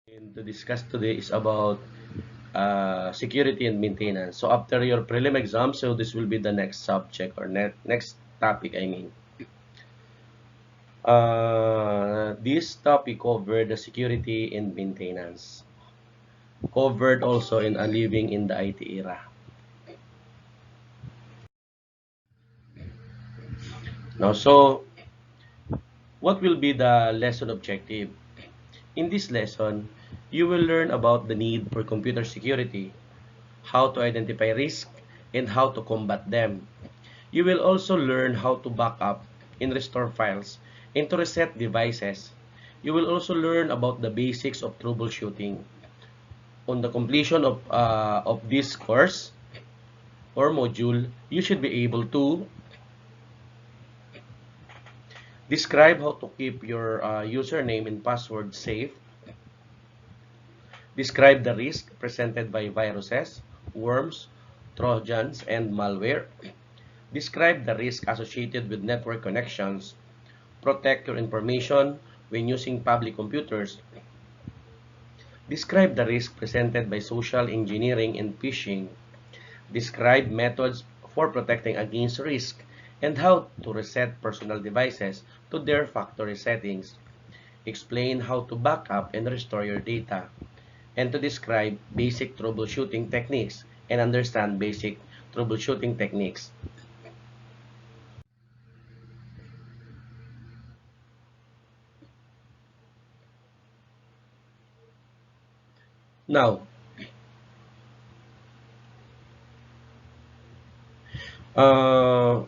And to discuss today is about security and maintenance. So after your prelim exam, so this will be the next subject or next topic, I mean. This topic covered the security and maintenance. Covered also in a living in the IT era. Now, so what will be the lesson objective? In this lesson, you will learn about the need for computer security, how to identify risk, and how to combat them. You will also learn how to back up and restore files and to reset devices. You will also learn about the basics of troubleshooting. On the completion of this course or module, you should be able to describe how to keep your username and password safe, describe the risk presented by viruses, worms, trojans, and malware, describe the risk associated with network connections, protect your information when using public computers, describe the risk presented by social engineering and phishing, describe methods for protecting against risk, and how to reset personal devices to their factory settings, explain how to back up and restore your data, and to describe basic troubleshooting techniques and understand basic troubleshooting techniques. Now, uh,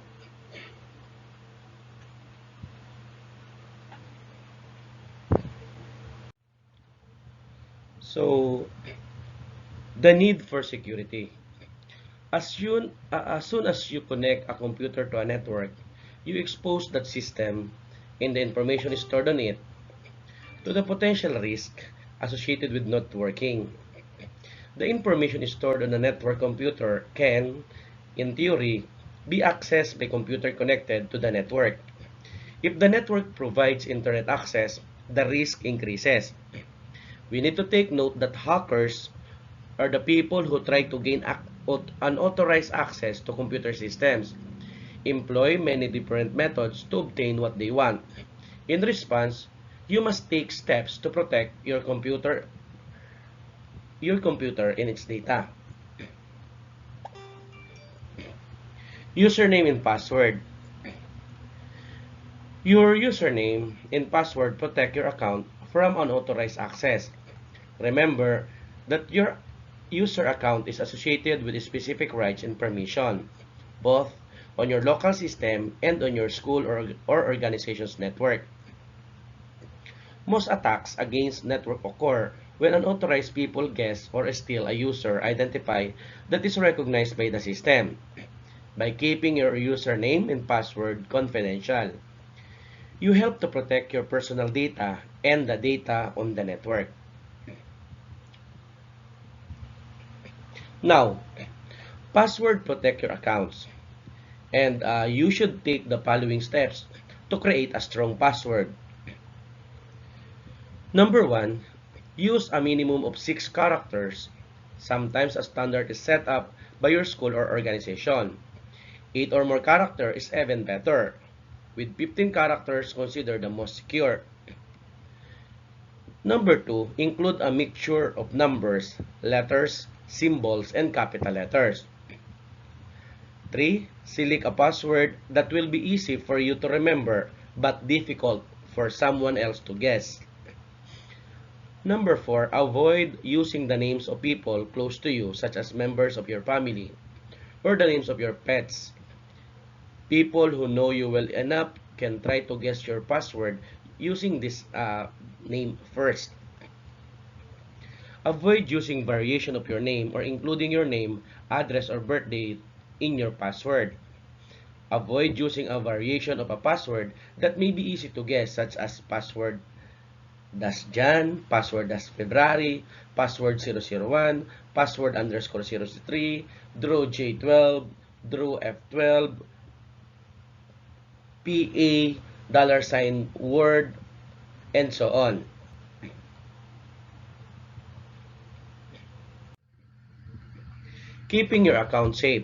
so the need for security. As soon as you connect a computer to a network, you expose that system and the information stored on it to the potential risk associated with networking. The information stored on a network computer can, in theory, be accessed by computer connected to the network. If the network provides internet access, the risk increases. We need to take note that hackers are the people who try to gain unauthorized access to computer systems, employ many different methods to obtain what they want. In response, you must take steps to protect your computer and its data. Username and password. Your username and password protect your account from unauthorized access. Remember that your user account is associated with specific rights and permission, both on your local system and on your school or organization's network. Most attacks against network occur when unauthorized people guess or steal a user identity that is recognized by the system. By keeping your username and password confidential, you help to protect your personal data and the data on the network. Now, password protect your accounts. And you should take the following steps to create a strong password. Number 1, use a minimum of 6 characters. Sometimes a standard is set up by your school or organization. 8 or more characters is even better, with 15 characters considered the most secure. Number 2, include a mixture of numbers, letters, symbols, and capital letters. 3. Select a password that will be easy for you to remember but difficult for someone else to guess. Number 4. Avoid using the names of people close to you, such as members of your family, or the names of your pets. People who know you well enough can try to guess your password using this name first. Avoid using variation of your name or including your name, address, or birthday in your password. Avoid using a variation of a password that may be easy to guess, such as password -Jan, password -February, password 001, password _003, draw J12, draw F12, PA, $, word, and so on. Keeping your account safe.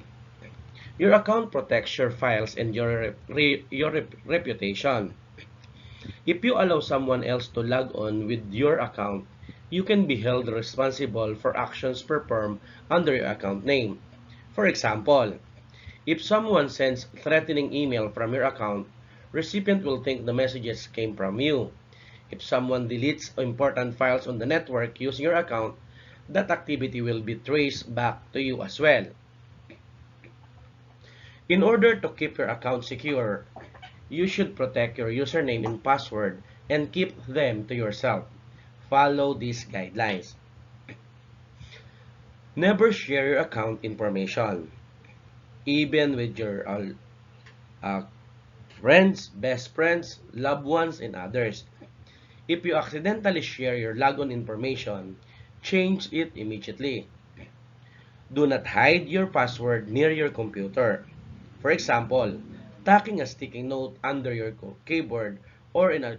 Your account protects your files and your reputation. If you allow someone else to log on with your account, you can be held responsible for actions performed under your account name. For example, if someone sends threatening email from your account, recipient will think the messages came from you. If someone deletes important files on the network using your account, that activity will be traced back to you as well. In order to keep your account secure, you should protect your username and password and keep them to yourself. Follow these guidelines. Never share your account information, even with your uh, friends, best friends, loved ones, and others. If you accidentally share your logon information, change it immediately. Do not hide your password near your computer. For example, tucking a sticky note under your keyboard or in a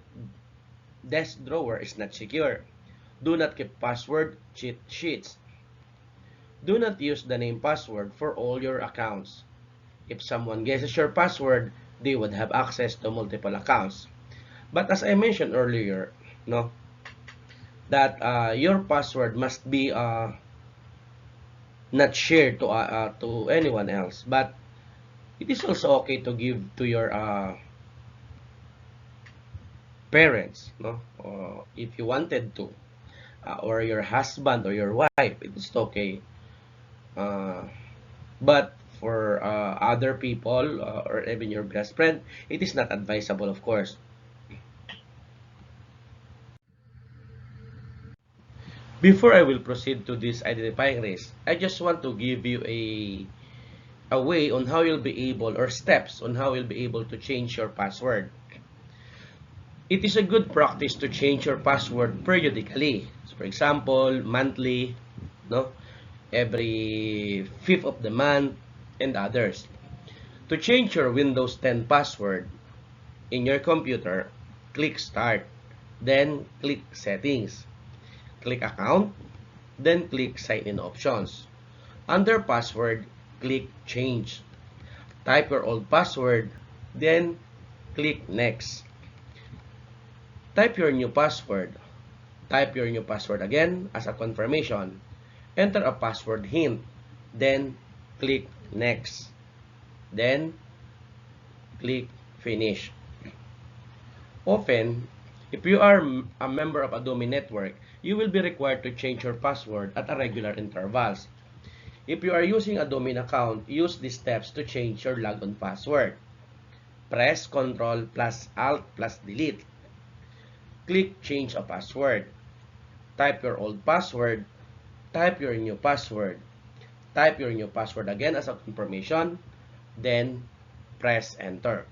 desk drawer is not secure. Do not keep password cheat sheets. Do not use the name password for all your accounts. If someone guesses your password, they would have access to multiple accounts. But as I mentioned earlier, no, that your password must be not shared to anyone else. But it is also okay to give to your parents, no, or if you wanted to, or your husband or your wife. It is okay. Uh, but for other people or even your best friend, it is not advisable, of course. Before I will proceed to this identifying risk, I just want to give you a way on how you'll be able, or steps on how you'll be able to change your password. It is a good practice to change your password periodically. So for example, monthly, no, every 5th of the month, and others. To change your Windows 10 password in your computer, click Start, then click Settings, click Account, then click Sign In Options. Under Password, click Change. Type your old password, then click Next. Type your new password. Type your new password again as a confirmation. Enter a password hint, then click Next. Then click Finish. Often, if you are a member of a domain network, you will be required to change your password at regular intervals. If you are using a domain account, use these steps to change your logon password. Press Ctrl plus Alt plus Delete. Click Change a Password. Type your old password. Type your new password. Type your new password again as a confirmation. Then, press Enter.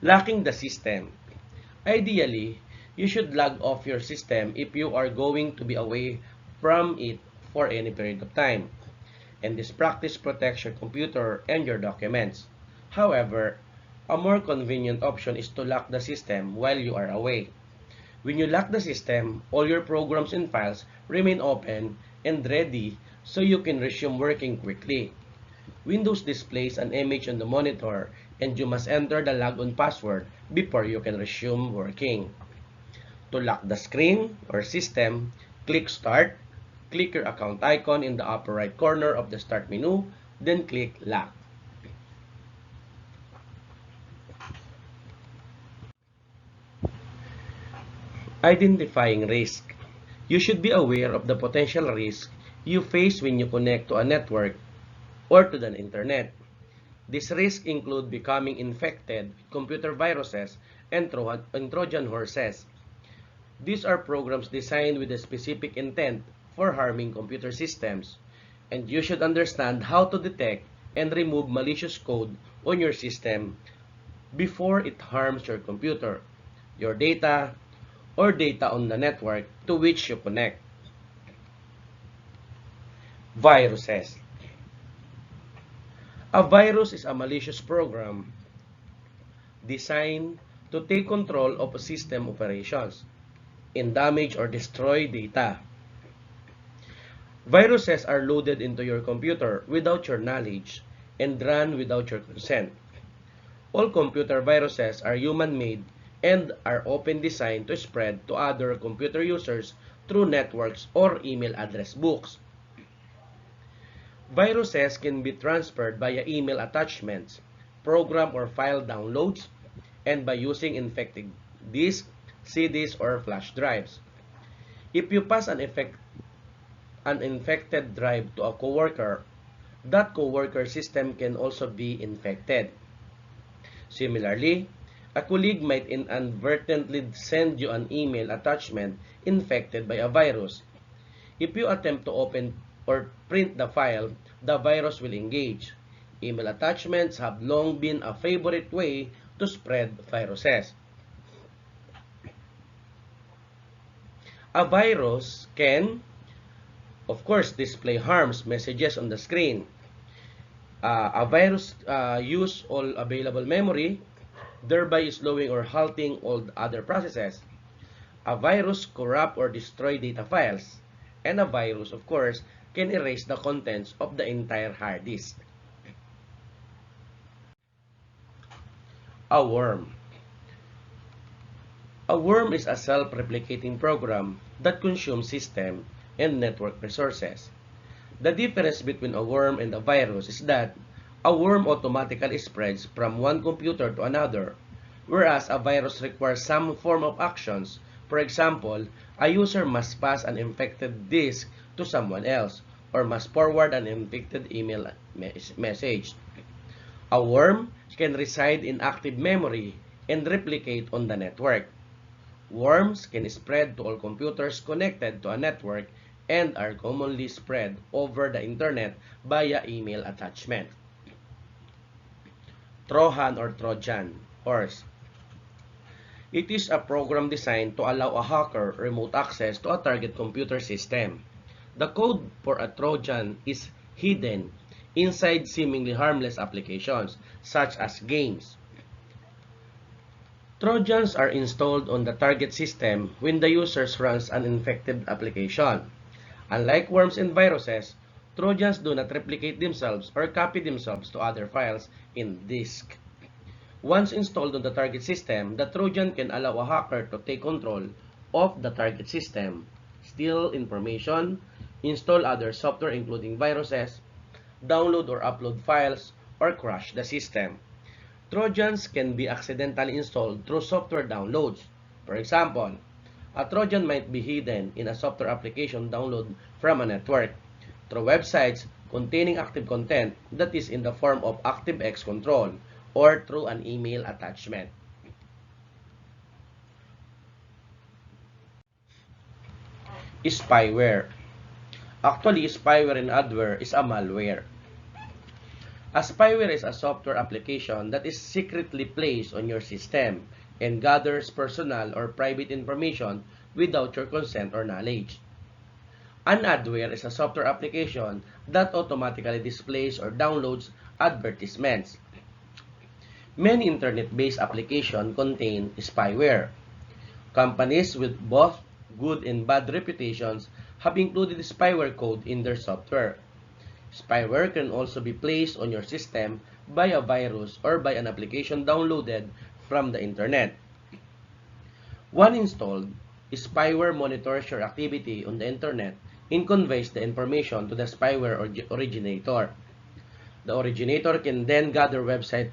Locking the system. Ideally, you should log off your system if you are going to be away from it for any period of time. And this practice protects your computer and your documents. However, a more convenient option is to lock the system while you are away. When you lock the system, all your programs and files remain open and ready so you can resume working quickly. Windows displays an image on the monitor and you must enter the logon password before you can resume working. To lock the screen or system, click Start, click your account icon in the upper right corner of the Start menu, then click Lock. Identifying risk. You should be aware of the potential risk you face when you connect to a network or to the internet. These risks include becoming infected with computer viruses and Trojan horses. These are programs designed with a specific intent for harming computer systems, and you should understand how to detect and remove malicious code on your system before it harms your computer, your data, or data on the network to which you connect. Viruses. A virus is a malicious program designed to take control of system operations and damage or destroy data. Viruses are loaded into your computer without your knowledge and run without your consent. All computer viruses are human-made and are often designed to spread to other computer users through networks or email address books. Viruses can be transferred via email attachments, program or file downloads, and by using infected disks, CDs, or flash drives. If you pass an infected drive to a coworker, that coworker system can also be infected. Similarly, a colleague might inadvertently send you an email attachment infected by a virus. If you attempt to open or print the file, the virus will engage. Email attachments have long been a favorite way to spread viruses. A virus can, of course, display harms messages on the screen. A virus use all available memory, thereby slowing or halting all other processes. A virus corrupt or destroy data files. And a virus, of course, can erase the contents of the entire hard disk. A worm. A worm is a self-replicating program that consumes system and network resources. The difference between a worm and a virus is that a worm automatically spreads from one computer to another, whereas a virus requires some form of actions. For example, a user must pass an infected disk to someone else, or must forward an infected email message. A worm can reside in active memory and replicate on the network. Worms can spread to all computers connected to a network and are commonly spread over the internet via email attachment. Trojan or Trojan horse. It is a program designed to allow a hacker remote access to a target computer system. The code for a Trojan is hidden inside seemingly harmless applications, such as games. Trojans are installed on the target system when the user runs an infected application. Unlike worms and viruses, Trojans do not replicate themselves or copy themselves to other files in disk. Once installed on the target system, the Trojan can allow a hacker to take control of the target system, steal information, install other software including viruses, download or upload files, or crash the system. Trojans can be accidentally installed through software downloads. For example, a Trojan might be hidden in a software application download from a network, through websites containing active content that is in the form of ActiveX control, or through an email attachment. Spyware. Actually, spyware and adware is a malware. A spyware is a software application that is secretly placed on your system and gathers personal or private information without your consent or knowledge. An adware is a software application that automatically displays or downloads advertisements. Many internet-based applications contain spyware. Companies with both good and bad reputations have included spyware code in their software. Spyware can also be placed on your system by a virus or by an application downloaded from the internet. When installed, spyware monitors your activity on the internet and conveys the information to the spyware originator. The originator can then gather website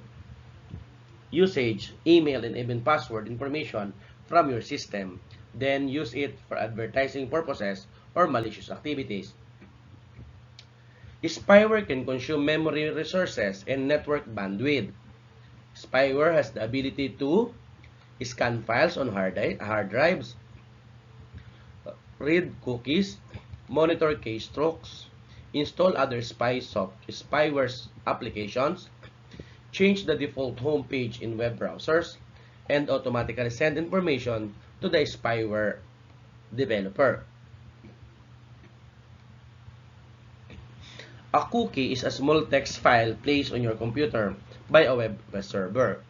usage, email, and even password information from your system, then use it for advertising purposes or malicious activities. Spyware can consume memory resources and network bandwidth. Spyware has the ability to scan files on hard drives, read cookies, monitor keystrokes, install other spyware applications, change the default home page in web browsers, and automatically send information to the spyware developer. A cookie is a small text file placed on your computer by a web server.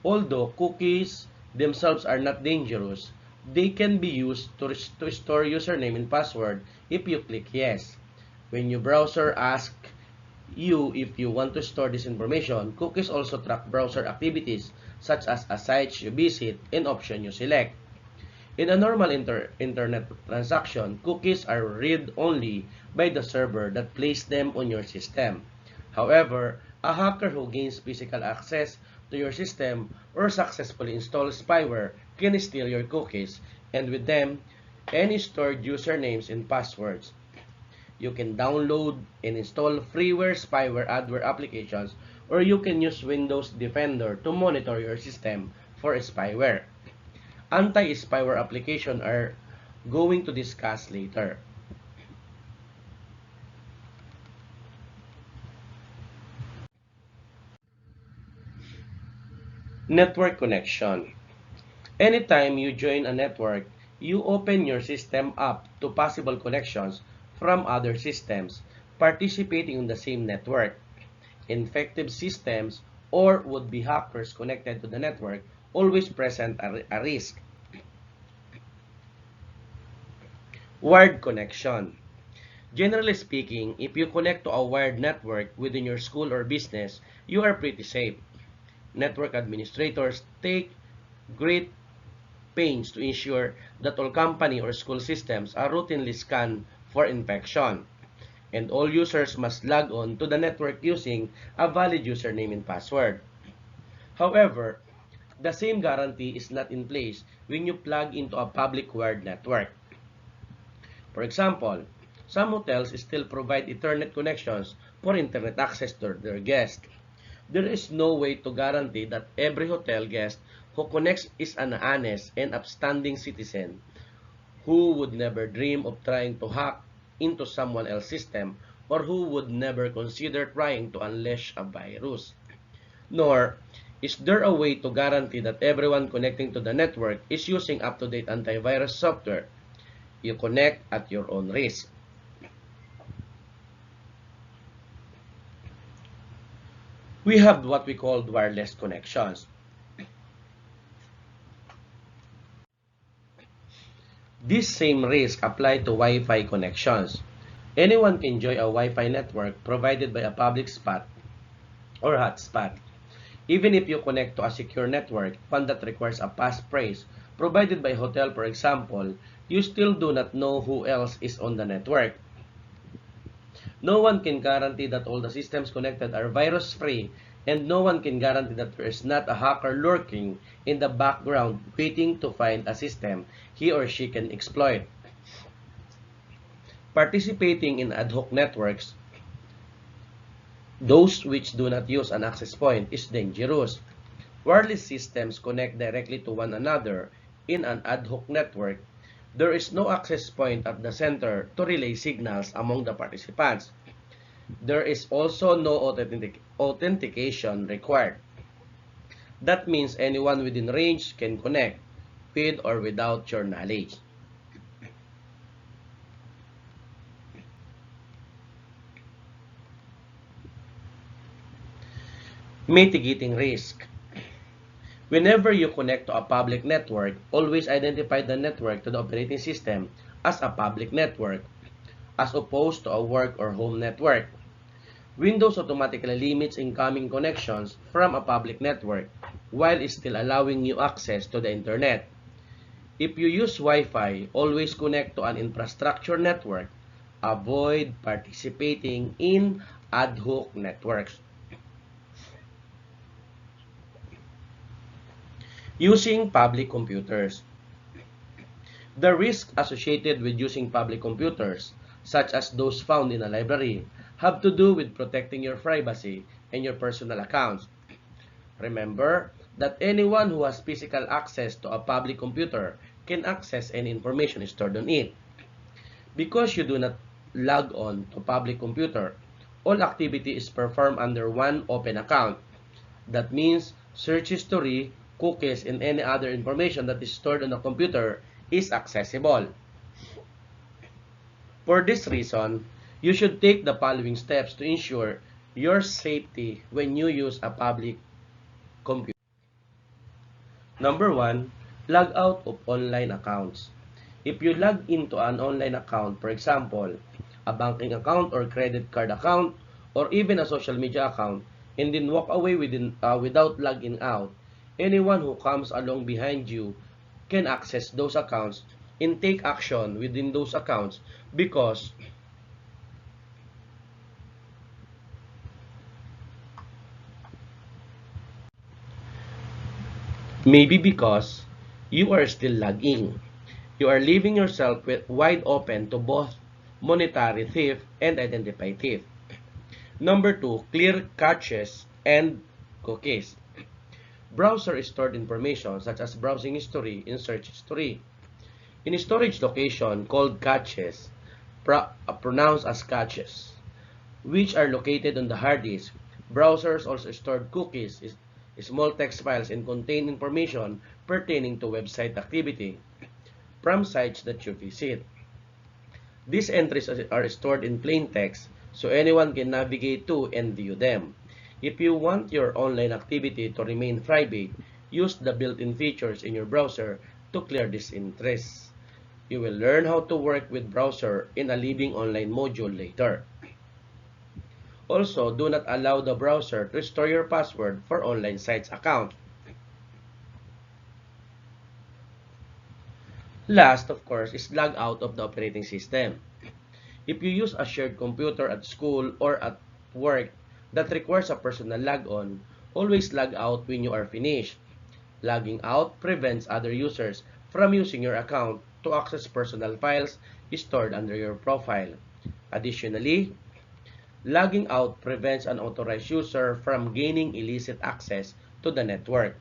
Although cookies themselves are not dangerous, They can be used to store username and password if you click yes. When your browser asks you if you want to store this information, cookies also track browser activities such as a site you visit and option you select. In a normal internet transaction, cookies are read only by the server that placed them on your system. However, a hacker who gains physical access to your system or successfully installs spyware can steal your cookies, and with them, any stored usernames and passwords. You can download and install freeware, spyware, adware applications, or you can use Windows Defender to monitor your system for spyware. Anti-spyware applications are going to discuss later. Network connection. Anytime you join a network, you open your system up to possible connections from other systems participating in the same network. Infected systems or would-be hackers connected to the network always present a risk. Wired connection. Generally speaking, if you connect to a wired network within your school or business, you are pretty safe. Network administrators take great pains to ensure that all company or school systems are routinely scanned for infection, and all users must log on to the network using a valid username and password. However, the same guarantee is not in place when you plug into a public wired network. For example, some hotels still provide Ethernet connections for internet access to their guests. There is no way to guarantee that every hotel guest who connects is an honest and upstanding citizen who would never dream of trying to hack into someone else's system or who would never consider trying to unleash a virus. Nor is there a way to guarantee that everyone connecting to the network is using up-to-date antivirus software. You connect at your own risk. We have what we call wireless connections. This same risk apply to Wi-Fi connections. Anyone can join a Wi-Fi network provided by a public spot or hotspot. Even if you connect to a secure network, one that requires a passphrase provided by a hotel, for example, you still do not know who else is on the network. No one can guarantee that all the systems connected are virus-free, and no one can guarantee that there is not a hacker lurking in the background waiting to find a system he or she can exploit. Participating in ad hoc networks, those which do not use an access point, is dangerous. Wireless systems connect directly to one another in an ad hoc network. There is no access point at the center to relay signals among the participants. There is also no authentication required. That means anyone within range can connect, with or without your knowledge. Mitigating risk. Whenever you connect to a public network, always identify the network to the operating system as a public network, as opposed to a work or home network. Windows automatically limits incoming connections from a public network, while still allowing you access to the internet. If you use Wi-Fi, always connect to an infrastructure network. Avoid participating in ad hoc networks. Using public computers. The risks associated with using public computers, such as those found in a library, have to do with protecting your privacy and your personal accounts. Remember that anyone who has physical access to a public computer can access any information stored on it. Because you do not log on to public computer, all activity is performed under one open account. That means search history, cookies, and any other information that is stored on a computer is accessible. For this reason, you should take the following steps to ensure your safety when you use a public computer. Number 1, Log out of online accounts. If you log into an online account, for example, a banking account or credit card account, or even a social media account, and then walk away without logging out, anyone who comes along behind you can access those accounts and take action within those accounts because maybe because you are still logging. You are leaving yourself wide open to both monetary theft and identify theft. Number two, clear caches and cookies. Browser stored information such as browsing history and search history in a storage location called caches, pronounced as caches, which are located on the hard disk. Browsers also stored cookies, small text files, and contain information pertaining to website activity from sites that you visit. These entries are stored in plain text so anyone can navigate to and view them. If you want your online activity to remain private, use the built-in features in your browser to clear these entries. You will learn how to work with browser in a living online module later. Also, do not allow the browser to store your password for online sites account. Last, of course, is log out of the operating system. If you use a shared computer at school or at work that requires a personal logon, always log out when you are finished. Logging out prevents other users from using your account to access personal files stored under your profile. Additionally, logging out prevents an authorized user from gaining illicit access to the network.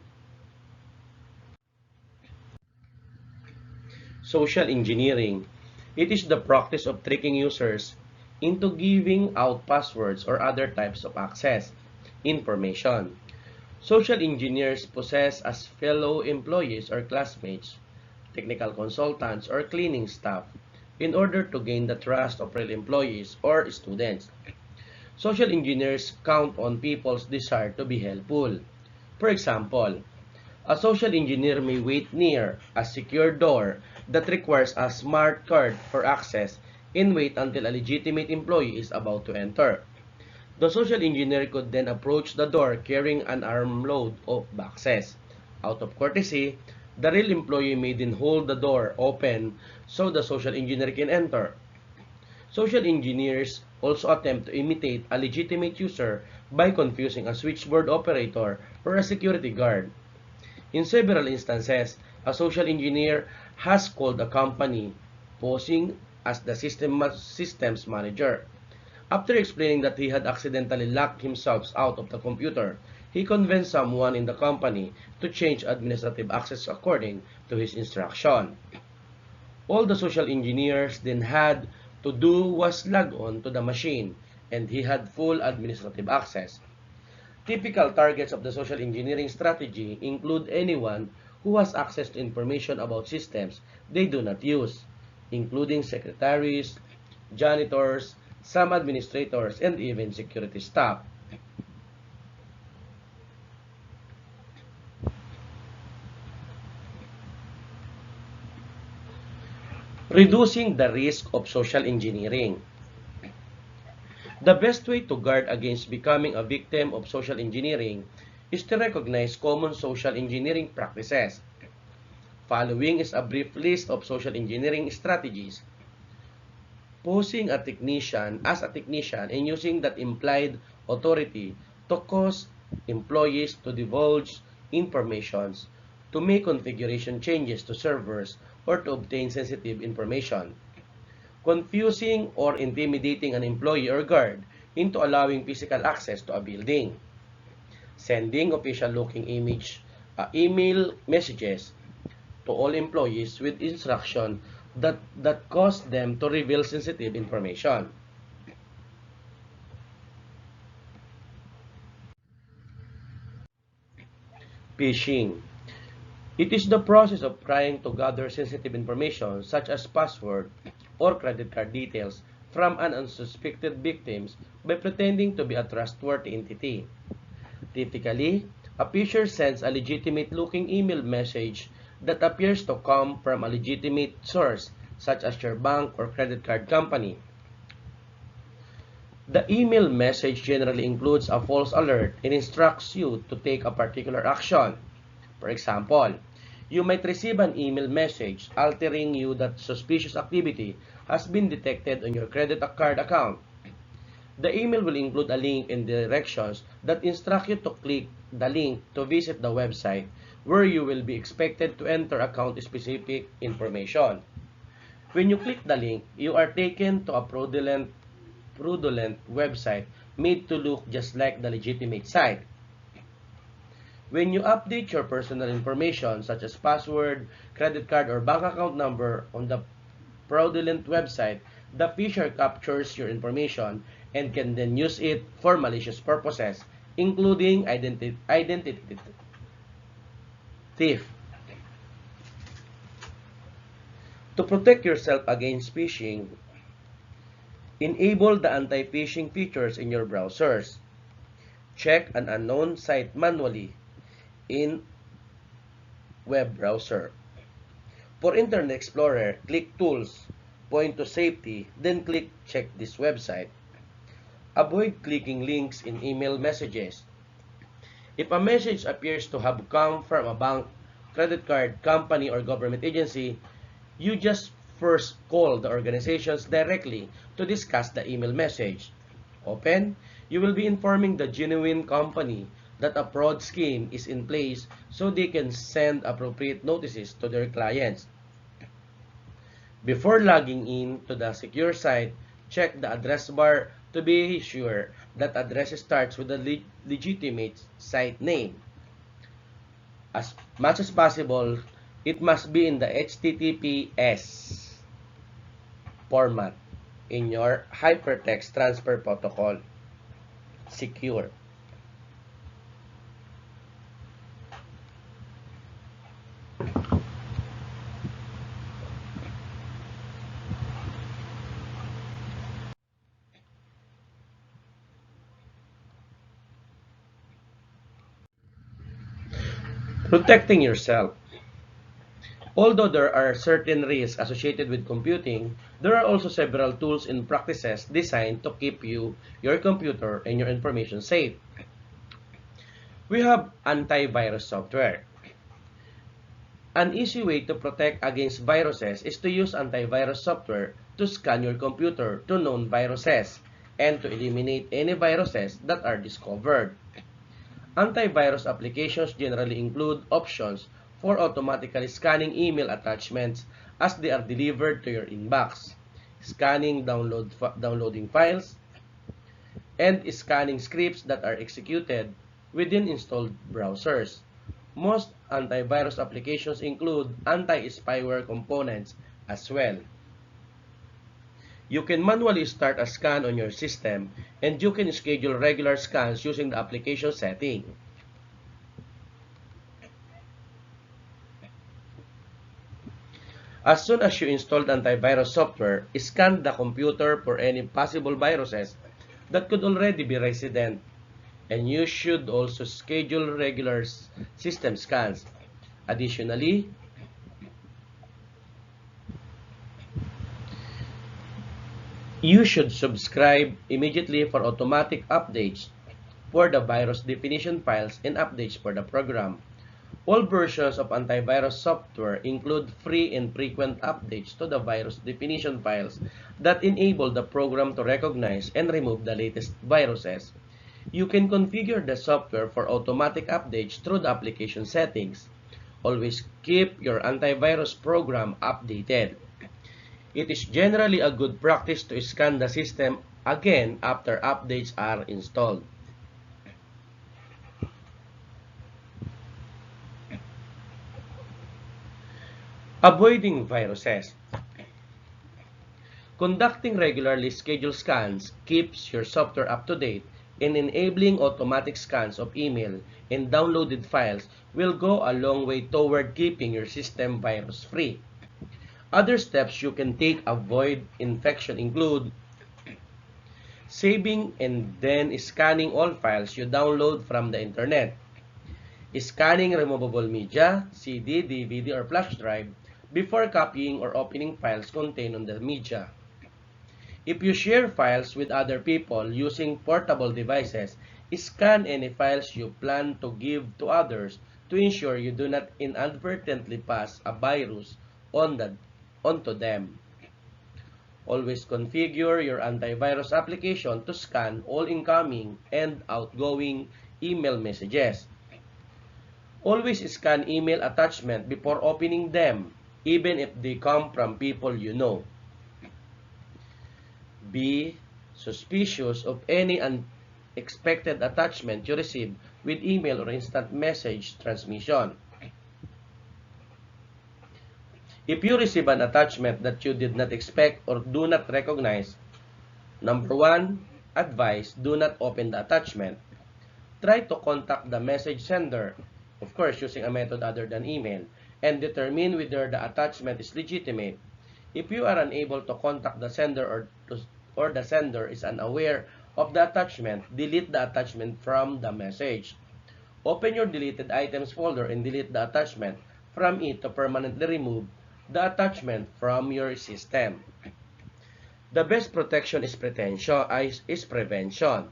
Social engineering. It is the practice of tricking users into giving out passwords or other types of access information. Social engineers possess as fellow employees or classmates, technical consultants, or cleaning staff in order to gain the trust of real employees or students. Social engineers count on people's desire to be helpful. For example, a social engineer may wait near a secure door that requires a smart card for access and wait until a legitimate employee is about to enter. The social engineer could then approach the door carrying an armload of boxes. Out of courtesy, the real employee may then hold the door open so the social engineer can enter. Social engineers also attempt to imitate a legitimate user by confusing a switchboard operator or a security guard. In several instances, a social engineer has called a company, posing as the systems manager. After explaining that he had accidentally locked himself out of the computer, he convinced someone in the company to change administrative access according to his instruction. All the social engineers then had to do was log on to the machine, and he had full administrative access. Typical targets of the social engineering strategy include anyone who has access to information about systems they do not use, including secretaries, janitors, some administrators, and even security staff. Reducing the risk of social engineering. The best way to guard against becoming a victim of social engineering is to recognize common social engineering practices. Following is a brief list of social engineering strategies. Posing a technician as a technician and using that implied authority to cause employees to divulge informations, to make configuration changes to servers, or to obtain sensitive information. Confusing or intimidating an employee or guard into allowing physical access to a building. Sending official-looking email messages to all employees with instruction that cause them to reveal sensitive information. Phishing. It is the process of trying to gather sensitive information such as password or credit card details from an unsuspected victims by pretending to be a trustworthy entity. Typically, a phisher sends a legitimate-looking email message that appears to come from a legitimate source, such as your bank or credit card company. The email message generally includes a false alert and instructs you to take a particular action. For example, you might receive an email message altering you that suspicious activity has been detected on your credit card account. The email will include a link and directions that instruct you to click the link to visit the website where you will be expected to enter account-specific information. When you click the link, you are taken to a fraudulent website made to look just like the legitimate site. When you update your personal information such as password, credit card, or bank account number on the fraudulent website, the phisher captures your information and can then use it for malicious purposes, including identity theft. To protect yourself against phishing, enable the anti-phishing features in your browsers. Check an unknown site manually in web browser. For Internet Explorer, click Tools, point to Safety, then click Check this website. Avoid clicking links in email messages. If a message appears to have come from a bank, credit card, company, or government agency, you just first call the organizations directly to discuss the email message. Open, you will be informing the genuine company that a fraud scheme is in place so they can send appropriate notices to their clients. Before logging in to the secure site, check the address bar to be sure that address starts with a legitimate site name. As much as possible, it must be in the HTTPS format in your hypertext transfer protocol. Secure. Protecting yourself. Although there are certain risks associated with computing, there are also several tools and practices designed to keep your computer, and your information safe. We have antivirus software. An easy way to protect against viruses is to use antivirus software to scan your computer to known viruses and to eliminate any viruses that are discovered. Antivirus applications generally include options for automatically scanning email attachments as they are delivered to your inbox, scanning downloading files, and scanning scripts that are executed within installed browsers. Most antivirus applications include anti-spyware components as well. You can manually start a scan on your system, and you can schedule regular scans using the application setting. As soon as you install the antivirus software, scan the computer for any possible viruses that could already be resident, and you should also schedule regular system scans. Additionally, you should subscribe immediately for automatic updates for the virus definition files and updates for the program. All versions of antivirus software include free and frequent updates to the virus definition files that enable the program to recognize and remove the latest viruses. You can configure the software for automatic updates through the application settings. Always keep your antivirus program updated. It is generally a good practice to scan the system again after updates are installed. Avoiding viruses. Conducting regularly scheduled scans keeps your software up to date, and enabling automatic scans of email and downloaded files will go a long way toward keeping your system virus-free. Other steps you can take to avoid infection include saving and then scanning all files you download from the internet, Scanning removable media, CD, DVD, or flash drive before copying or opening files contained on the media. If you share files with other people using portable devices, scan any files you plan to give to others to ensure you do not inadvertently pass a virus onto them. Always configure your antivirus application to scan all incoming and outgoing email messages. Always scan email attachment before opening them, even if they come from people you know. Be suspicious of any unexpected attachment you receive with email or instant message transmission. If you receive an attachment that you did not expect or do not recognize, number 1, advice, do not open the attachment. Try to contact the message sender, of course using a method other than email, and determine whether the attachment is legitimate. If you are unable to contact the sender or the sender is unaware of the attachment, delete the attachment from the message. Open your deleted items folder and delete the attachment from it to permanently remove the attachment from your system. The best protection is prevention.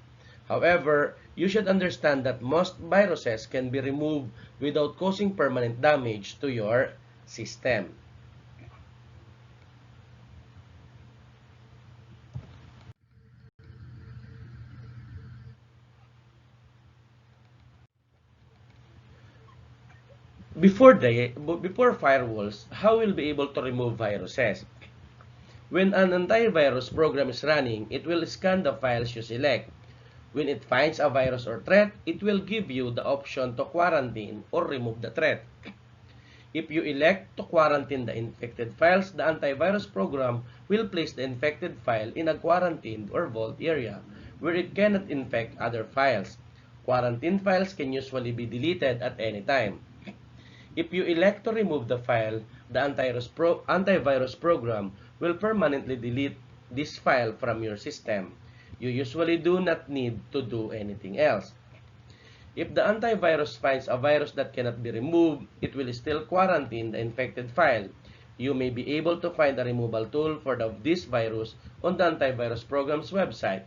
However, you should understand that most viruses can be removed without causing permanent damage to your system. Before firewalls, how will be able to remove viruses? When an antivirus program is running, it will scan the files you select. When it finds a virus or threat, it will give you the option to quarantine or remove the threat. If you elect to quarantine the infected files, the antivirus program will place the infected file in a quarantined or vault area where it cannot infect other files. Quarantined files can usually be deleted at any time. If you elect to remove the file, the antivirus program will permanently delete this file from your system. You usually do not need to do anything else. If the antivirus finds a virus that cannot be removed, it will still quarantine the infected file. You may be able to find a removal tool for this virus on the antivirus program's website.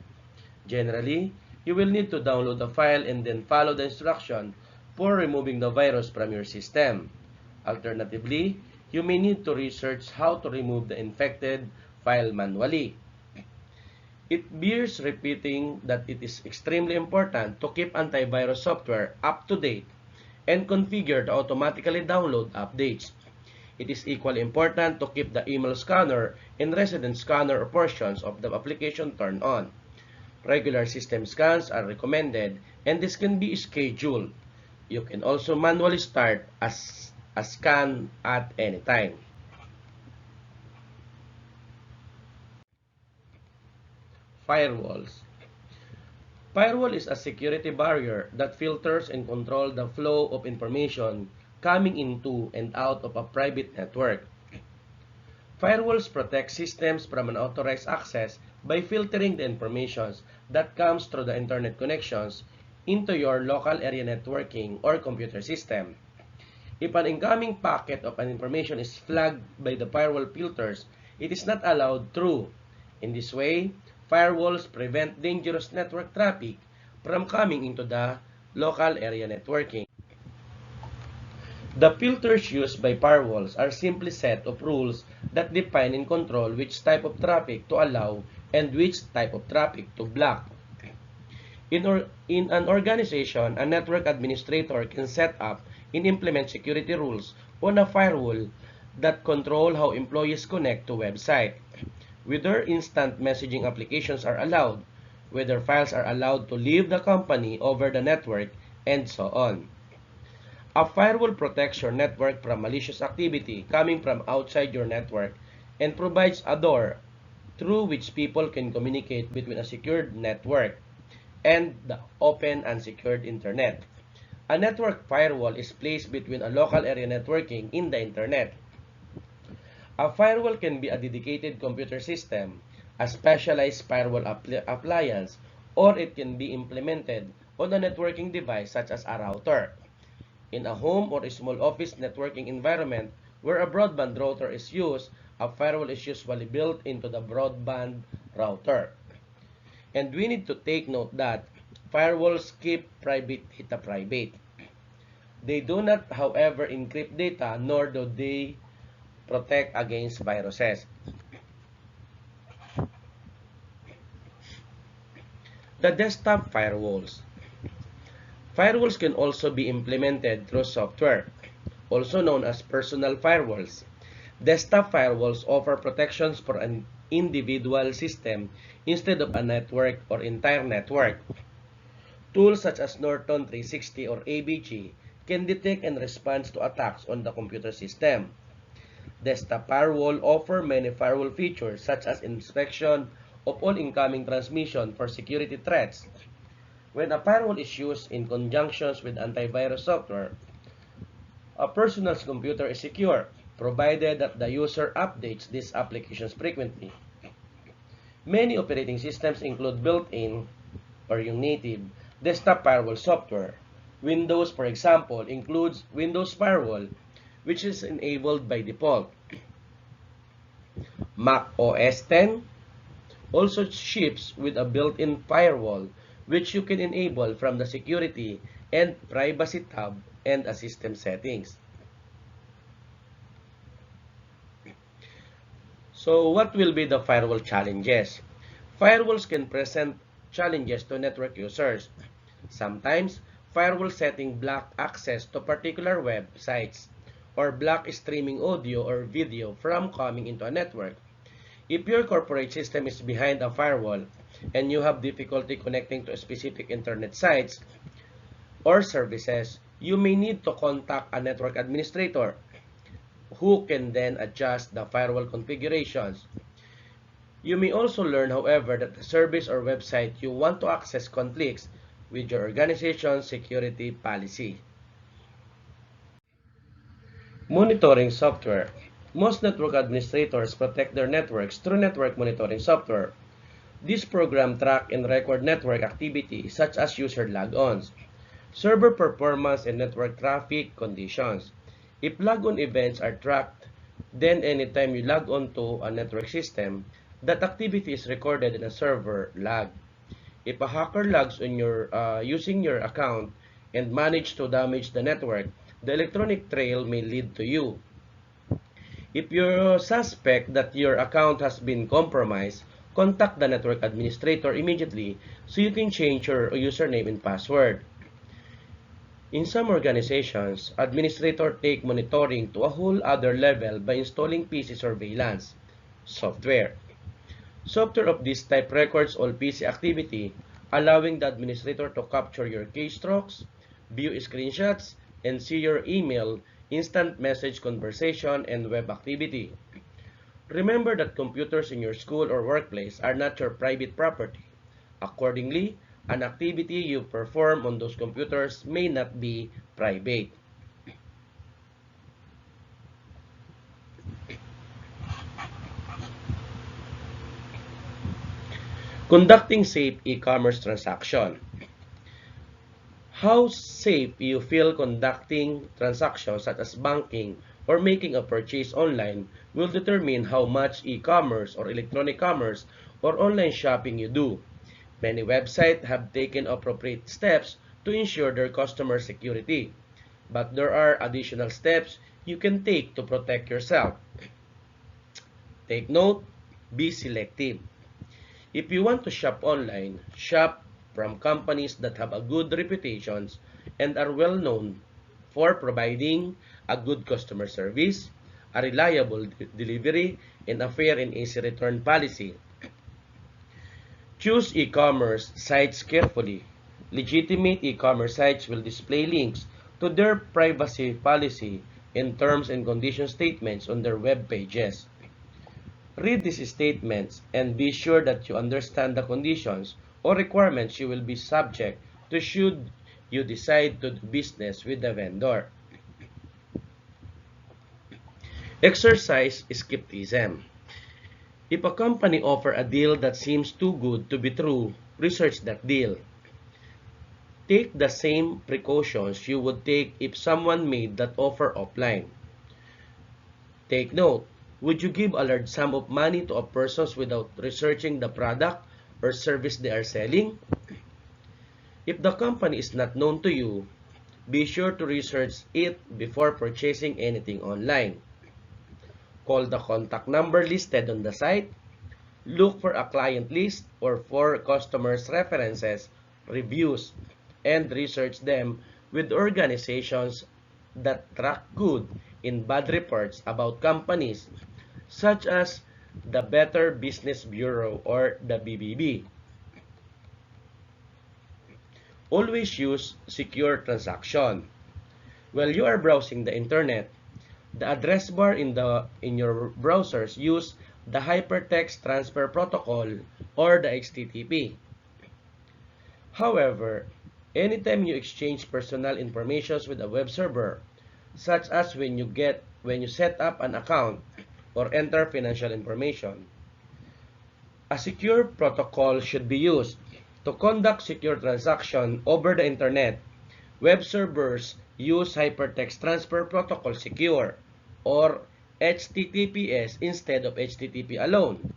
Generally, you will need to download the file and then follow the instruction for removing the virus from your system. Alternatively, you may need to research how to remove the infected file manually. It bears repeating that it is extremely important to keep antivirus software up to date and configure to automatically download updates. It is equally important to keep the email scanner and resident scanner portions of the application turned on. Regular system scans are recommended and this can be scheduled. You can also manually start a scan at any time. Firewalls. Firewall is a security barrier that filters and controls the flow of information coming into and out of a private network. Firewalls protect systems from unauthorized access by filtering the information that comes through the internet connections into your local area networking or computer system. If an incoming packet of an information is flagged by the firewall filters, it is not allowed through. In this way, firewalls prevent dangerous network traffic from coming into the local area networking. The filters used by firewalls are simply set of rules that define and control which type of traffic to allow and which type of traffic to block. In an organization, a network administrator can set up and implement security rules on a firewall that control how employees connect to website, whether instant messaging applications are allowed, whether files are allowed to leave the company over the network, and so on. A firewall protects your network from malicious activity coming from outside your network and provides a door through which people can communicate between a secured network and the open unsecured internet. A network firewall is placed between a local area networking in the internet. A firewall can be a dedicated computer system, a specialized firewall appliance, or it can be implemented on a networking device such as a router. In a home or a small office networking environment where a broadband router is used, a firewall is usually built into the broadband router. And we need to take note that firewalls keep private data private. They do not, however, encrypt data, nor do they protect against viruses. The desktop firewalls. Firewalls can also be implemented through software, also known as personal firewalls. Desktop firewalls offer protections for an individual system instead of a network or entire network. Tools such as Norton 360 or ABG can detect and respond to attacks on the computer system. Desktop firewall offer many firewall features such as inspection of all incoming transmission for security threats. When a firewall is used in conjunction with antivirus software, a person's computer is secure, provided that the user updates these applications frequently. Many operating systems include built-in or yung native desktop firewall software. Windows, for example, includes Windows Firewall, which is enabled by default. Mac OS X also ships with a built-in firewall, which you can enable from the Security and Privacy tab and a System Settings. So, what will be the firewall challenges? Firewalls can present challenges to network users. Sometimes, firewall setting block access to particular websites or block streaming audio or video from coming into a network. If your corporate system is behind a firewall and you have difficulty connecting to specific internet sites or services, you may need to contact a network administrator who can then adjust the firewall configurations. You may also learn, however, that the service or website you want to access conflicts with your organization's security policy. Monitoring software. Most network administrators protect their networks through network monitoring software. This program tracks and record network activity such as user logons, server performance, and network traffic conditions. If logon events are tracked, then anytime you log on to a network system, that activity is recorded in a server log. If a hacker logs on using your account and manage to damage the network, the electronic trail may lead to you. If you suspect that your account has been compromised, contact the network administrator immediately so you can change your username and password. In some organizations, administrators take monitoring to a whole other level by installing PC surveillance software. Software of this type records all PC activity, allowing the administrator to capture your keystrokes, view screenshots, and see your email, instant message conversation, and web activity. Remember that computers in your school or workplace are not your private property. Accordingly, an activity you perform on those computers may not be private. Conducting safe e-commerce transaction. How safe you feel conducting transactions such as banking or making a purchase online will determine how much e-commerce or electronic commerce or online shopping you do. Many websites have taken appropriate steps to ensure their customer security, but there are additional steps you can take to protect yourself. Take note, be selective. If you want to shop online, shop from companies that have a good reputations and are well known for providing a good customer service, a reliable delivery, and a fair and easy return policy. Choose e-commerce sites carefully. Legitimate e-commerce sites will display links to their privacy policy and terms and condition statements on their web pages. Read these statements and be sure that you understand the conditions or requirements you will be subject to should you decide to do business with the vendor. Exercise skepticism. If a company offers a deal that seems too good to be true, research that deal. Take the same precautions you would take if someone made that offer offline. Take note, would you give a large sum of money to a person without researching the product or service they are selling? If the company is not known to you, be sure to research it before purchasing anything online. Call the contact number listed on the site. Look for a client list or for customers' references, reviews, and research them with organizations that track good and bad reports about companies, such as the Better Business Bureau or the BBB. Always use secure transaction. While you are browsing the internet, the address bar in your browsers use the Hypertext Transfer Protocol or the HTTP. However, anytime you exchange personal information with a web server, such as when you set up an account or enter financial information, a secure protocol should be used. To conduct secure transaction over the internet, web servers use Hypertext Transfer Protocol Secure or HTTPS instead of HTTP alone.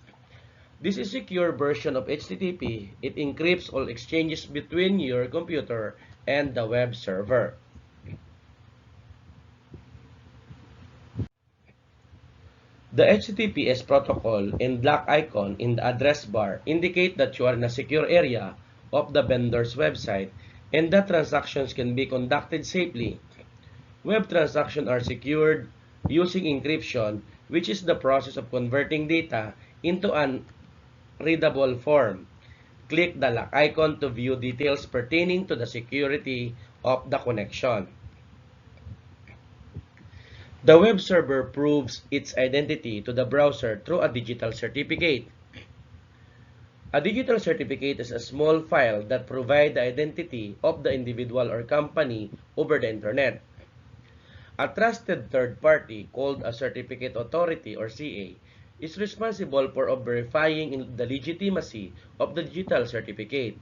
This is a secure version of HTTP. It encrypts all exchanges between your computer and the web server. The HTTPS protocol and black icon in the address bar indicate that you are in a secure area of the vendor's website and that transactions can be conducted safely. Web transactions are secured using encryption, which is the process of converting data into an readable form. Click the lock icon to view details pertaining to the security of the connection. The web server proves its identity to the browser through a digital certificate. A digital certificate is a small file that provides the identity of the individual or company over the internet. A trusted third party, called a certificate authority or CA, is responsible for verifying the legitimacy of the digital certificate.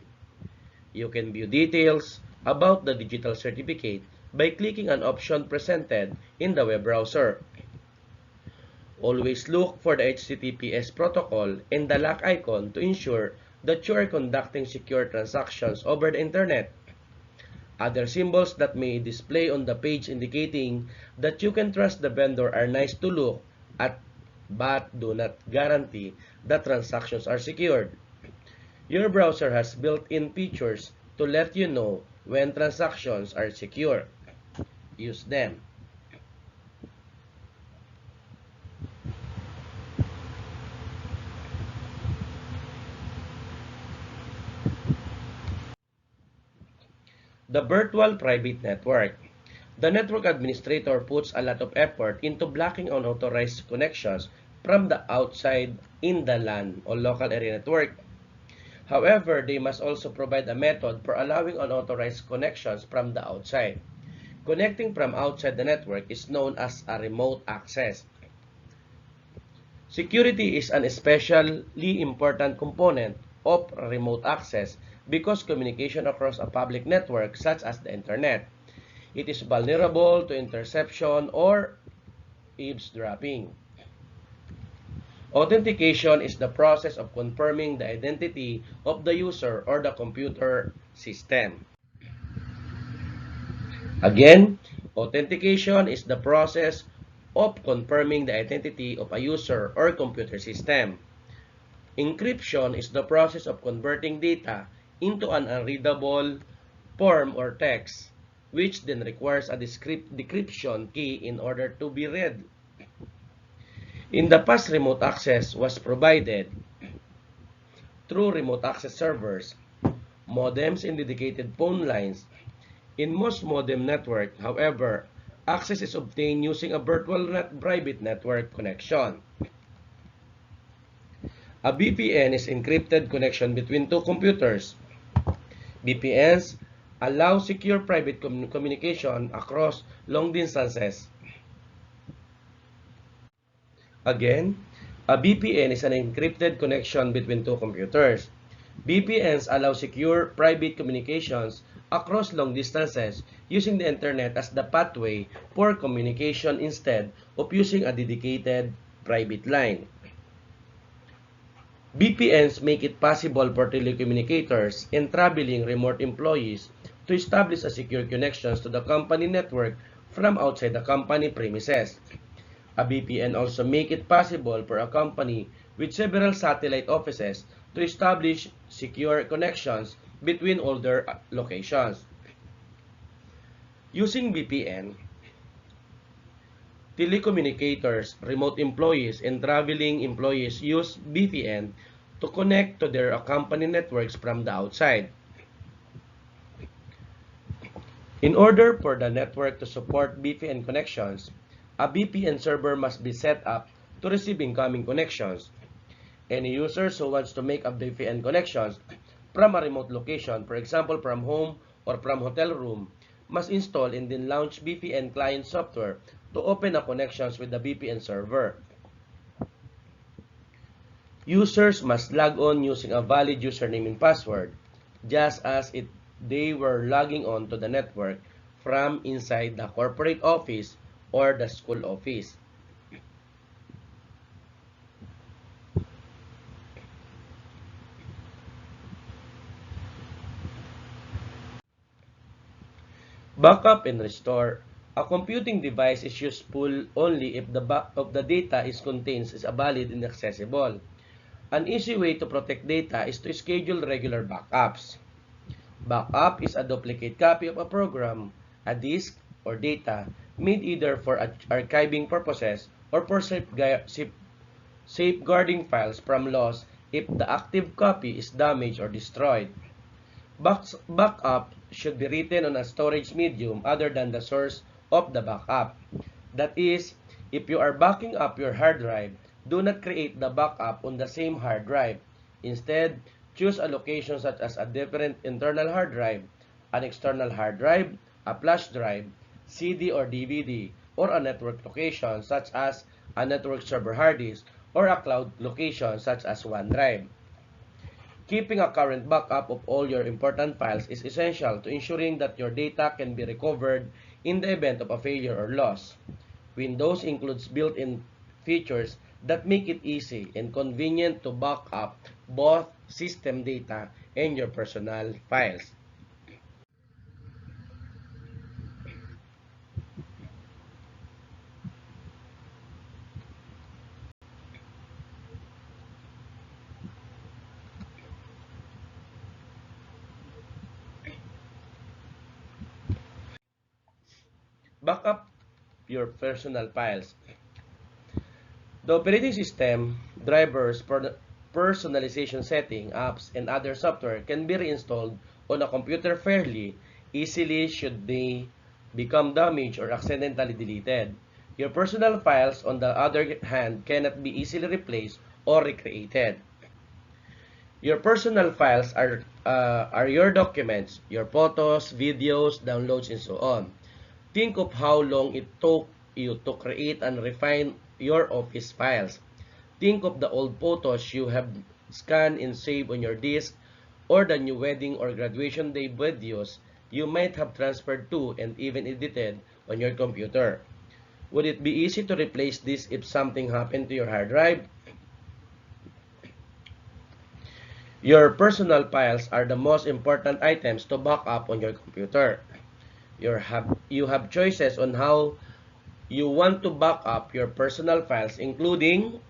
You can view details about the digital certificate by clicking an option presented in the web browser. Always look for the HTTPS protocol and the lock icon to ensure that you are conducting secure transactions over the internet. Other symbols that may display on the page indicating that you can trust the vendor are nice to look at but do not guarantee that transactions are secured. Your browser has built-in features to let you know when transactions are secure. Use them. The virtual private network. The network administrator puts a lot of effort into blocking unauthorized connections from the outside in the LAN or local area network. However, they must also provide a method for allowing unauthorized connections from the outside. Connecting from outside the network is known as a remote access. Security is an especially important component of remote access because communication across a public network such as the internet. It is vulnerable to interception or eavesdropping. Authentication is the process of confirming the identity of the user or the computer system. Again, authentication is the process of confirming the identity of a user or computer system. Encryption is the process of converting data into an unreadable form or text, which then requires a decryption key in order to be read. In the past, remote access was provided through remote access servers, modems, and dedicated phone lines. In most modem networks, however, access is obtained using a virtual private network connection. A VPN is encrypted connection between two computers. VPNs allow secure private communication across long distances. Again, a VPN is an encrypted connection between two computers. VPNs allow secure private communications across long distances using the internet as the pathway for communication instead of using a dedicated private line. VPNs make it possible for telecommunicators and traveling remote employees to establish a secure connections to the company network from outside the company premises. A VPN also make it possible for a company with several satellite offices to establish secure connections between all their locations. Using VPN, telecommunicators, remote employees, and traveling employees use VPN to connect to their company networks from the outside. In order for the network to support VPN connections, a VPN server must be set up to receive incoming connections. Any users who wants to make a VPN connections from a remote location, for example from home or from hotel room, must install and then launch VPN client software to open a connections with the VPN server. Users must log on using a valid username and password, just as if they were logging on to the network from inside the corporate office or the school office. Backup and restore. A computing device is useful only if the data is contained is valid and accessible. An easy way to protect data is to schedule regular backups. Backup is a duplicate copy of a program, a disk, or data made either for archiving purposes or for safeguarding files from loss if the active copy is damaged or destroyed. Backup should be written on a storage medium other than the source of the backup. That is, if you are backing up your hard drive, do not create the backup on the same hard drive. Instead, choose a location such as a different internal hard drive, an external hard drive, a flash drive, CD or DVD, or a network location such as a network server hard disk, or a cloud location such as OneDrive. Keeping a current backup of all your important files is essential to ensuring that your data can be recovered in the event of a failure or loss. Windows includes built-in features that make it easy and convenient to back up both system data and your personal files. Back up your personal files. The operating system, drivers, personalization setting, apps, and other software can be reinstalled on a computer fairly easily should they become damaged or accidentally deleted. Your personal files, on the other hand, cannot be easily replaced or recreated. Your personal files are your documents, your photos, videos, downloads, and so on. Think of how long it took you to create and refine your office files. Think of the old photos you have scanned and saved on your disk, or the new wedding or graduation day videos you might have transferred to and even edited on your computer. Would it be easy to replace this if something happened to your hard drive? Your personal files are the most important items to back up on your computer. You have choices on how you want to back up your personal files, including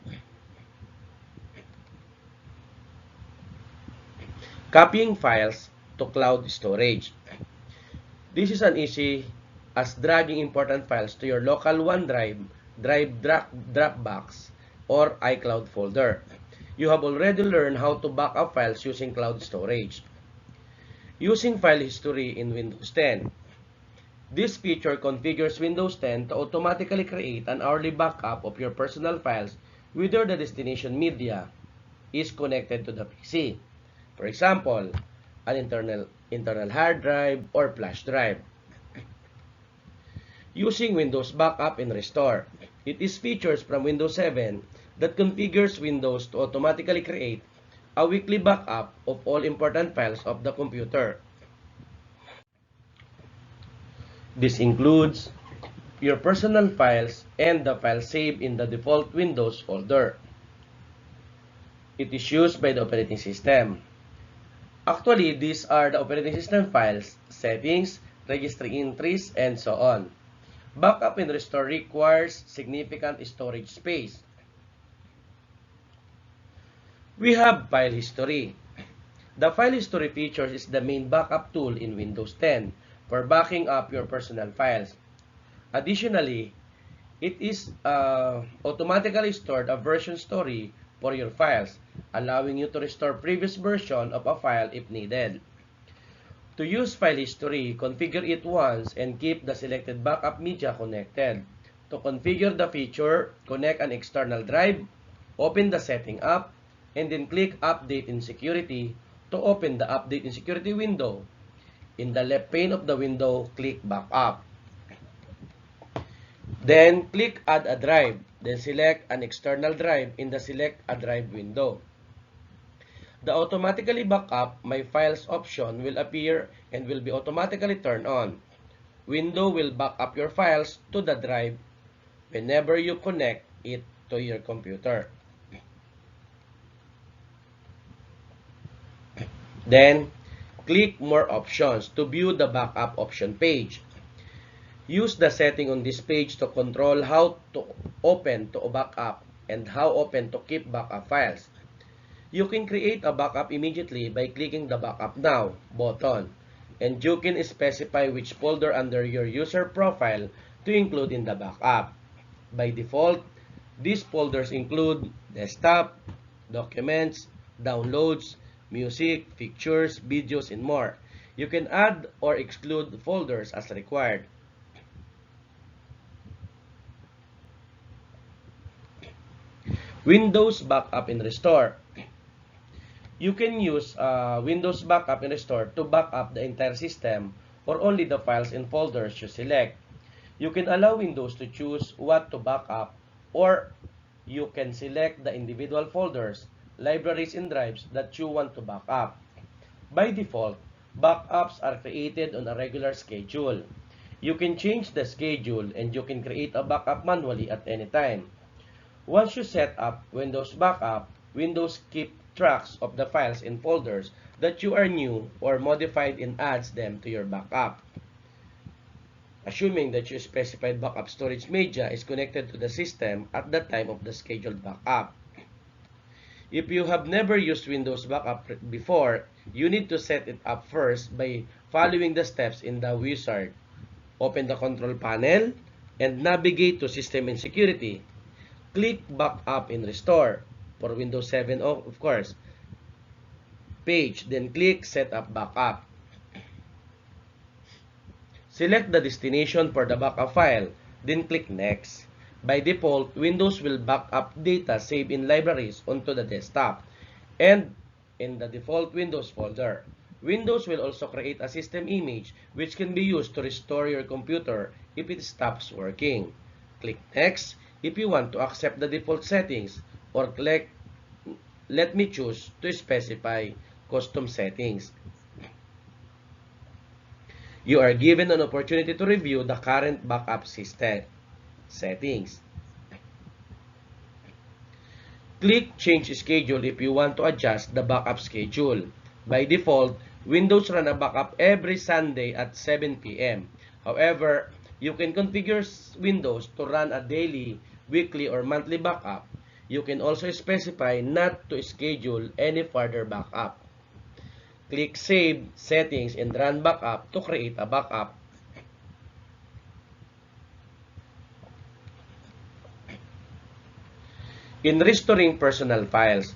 copying files to cloud storage. This is an easy as dragging important files to your local OneDrive, Dropbox, or iCloud folder. You have already learned how to back up files using cloud storage. Using file history in Windows 10. This feature configures Windows 10 to automatically create an hourly backup of your personal files whether the destination media is connected to the PC. For example, an internal hard drive or flash drive. Using Windows Backup and Restore. It is features from Windows 7 that configures Windows to automatically create a weekly backup of all important files of the computer. This includes your personal files and the files saved in the default Windows folder. It is used by the operating system. Actually, these are the operating system files, settings, registry entries, and so on. Backup and restore requires significant storage space. We have file history. The file history feature is the main backup tool in Windows 10 for backing up your personal files. Additionally, it is automatically stored a version story for your files, allowing you to restore previous version of a file if needed. To use file history, configure it once and keep the selected backup media connected. To configure the feature, connect an external drive, open the setting app, and then click Update in Security to open the Update in Security window. In the left pane of the window, click Backup. Then, click Add a Drive. Then, select an external drive in the Select a Drive window. The Automatically Backup My Files option will appear and will be automatically turned on. Windows will back up your files to the drive whenever you connect it to your computer. Then, click More Options to view the backup option page. Use the setting on this page to control how to open to backup and how often to keep backup files. You can create a backup immediately by clicking the Backup Now button, and you can specify which folder under your user profile to include in the backup. By default, these folders include desktop, documents, downloads, music, pictures, videos, and more. You can add or exclude folders as required. Windows Backup and Restore. You can use Windows Backup and Restore to back up the entire system or only the files and folders you select. You can allow Windows to choose what to back up, or you can select the individual folders, libraries, and drives that you want to back up. By default, backups are created on a regular schedule. You can change the schedule and you can create a backup manually at any time. Once you set up Windows Backup, Windows keeps tracks of the files and folders that you are new or modified and adds them to your backup, assuming that your specified backup storage media is connected to the system at the time of the scheduled backup. If you have never used Windows Backup before, you need to set it up first by following the steps in the wizard. Open the control panel and navigate to System and Security. Click Backup and Restore for Windows 7, of course, page, then click Setup Backup. Select the destination for the backup file, then click Next. By default, Windows will back up data saved in libraries onto the desktop and in the default Windows folder. Windows will also create a system image which can be used to restore your computer if it stops working. Click Next if you want to accept the default settings, or click Let me choose to specify custom settings. You are given an opportunity to review the current backup system settings. Click Change Schedule if you want to adjust the backup schedule. By default, Windows run a backup every Sunday at 7 p.m. However, you can configure Windows to run a daily, weekly, or monthly backup. You can also specify not to schedule any further backup. Click Save Settings and Run Backup to create a backup. In restoring personal files,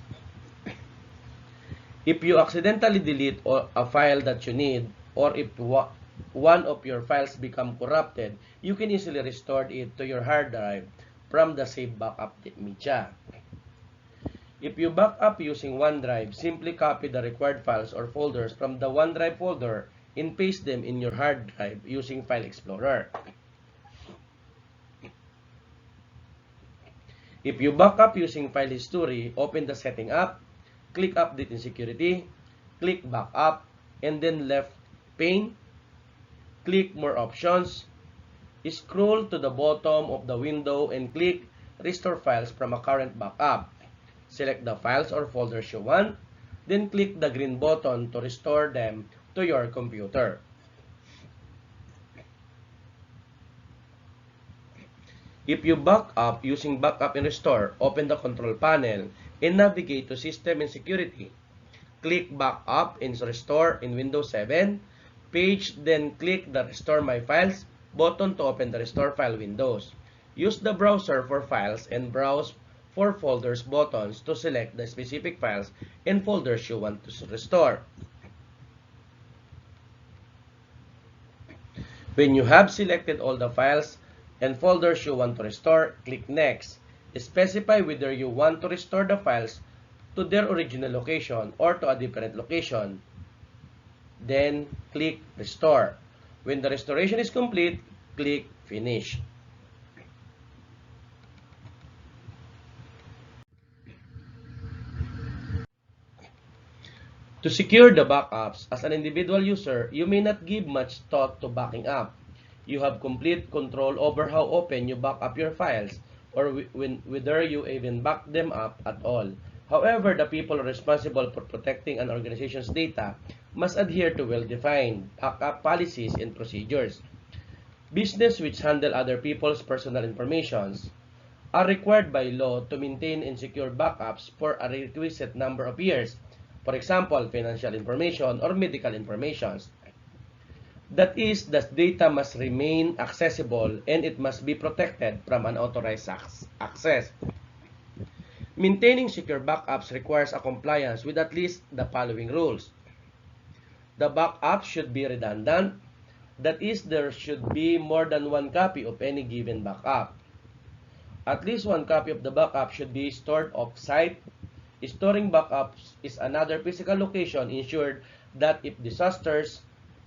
if you accidentally delete a file that you need, or if one of your files become corrupted, you can easily restore it to your hard drive from the saved backup media. If you back up using OneDrive, simply copy the required files or folders from the OneDrive folder and paste them in your hard drive using File Explorer. If you back up using File History, open the Setting app, click Update in Security, click Backup, and then left pane, click More Options, scroll to the bottom of the window and click Restore Files from a current backup. Select the files or folders you want, then click the green button to restore them to your computer. If you back up using Backup and Restore, open the control panel and navigate to System and Security. Click Backup and Restore in Windows 7 page, then click the Restore My Files button to open the Restore File windows. Use the browser for files and browse for folders buttons to select the specific files and folders you want to restore. When you have selected all the files and folders you want to restore, click Next. Specify whether you want to restore the files to their original location or to a different location. Then, click Restore. When the restoration is complete, click Finish. To secure the backups, as an individual user, you may not give much thought to backing up. You have complete control over how often you back up your files, or whether you even back them up at all. However, the people responsible for protecting an organization's data must adhere to well-defined backup policies and procedures. Businesses which handle other people's personal information are required by law to maintain and secure backups for a requisite number of years. For example, financial information or medical information. That is, the data must remain accessible and it must be protected from unauthorized access. Maintaining secure backups requires a compliance with at least the following rules. The backup should be redundant. That is, there should be more than one copy of any given backup. At least one copy of the backup should be stored off-site. Storing backups is another physical location ensured that if disasters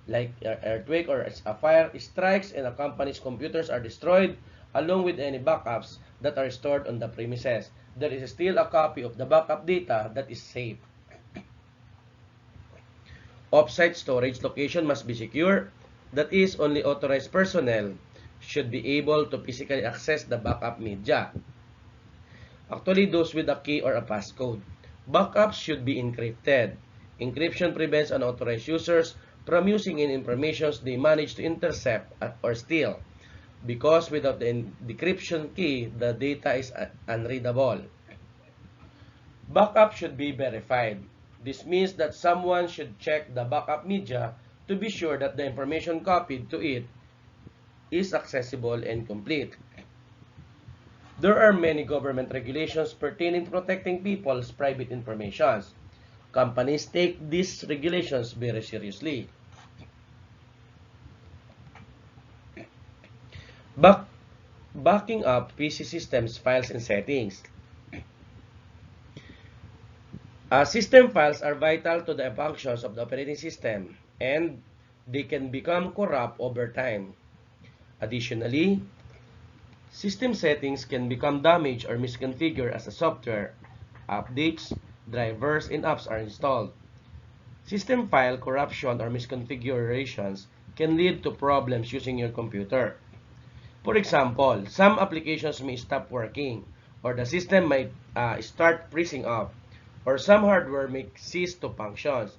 like earthquake or a fire strikes and a company's computers are destroyed, along with any backups that are stored on the premises, there is still a copy of the backup data that is safe. Off-site storage location must be secure. That is, only authorized personnel should be able to physically access the backup media. Actually, those with a key or a passcode. Backups should be encrypted. Encryption prevents unauthorized users from using any information they manage to intercept or steal, because without the decryption key, the data is unreadable. Backup should be verified. This means that someone should check the backup media to be sure that the information copied to it is accessible and complete. There are many government regulations pertaining to protecting people's private information. Companies take these regulations very seriously. Backing up PC systems, files, and settings. System files are vital to the functions of the operating system, and they can become corrupt over time. Additionally, system settings can become damaged or misconfigured as the software, updates, drivers, and apps are installed. System file corruption or misconfigurations can lead to problems using your computer. For example, some applications may stop working, or the system might start freezing up, or some hardware may cease to function.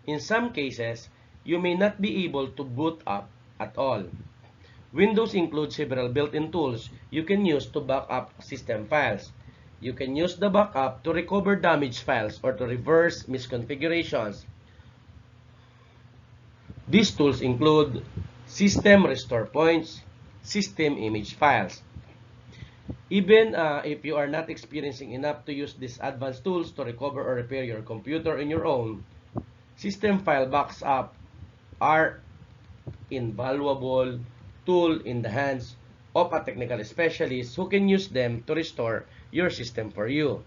In some cases, you may not be able to boot up at all. Windows includes several built-in tools you can use to back up system files. You can use the backup to recover damaged files or to reverse misconfigurations. These tools include System Restore Points, System Image Files. Even if you are not experiencing enough to use these advanced tools to recover or repair your computer on your own, system file backups are invaluable tool in the hands of a technical specialist who can use them to restore your system for you.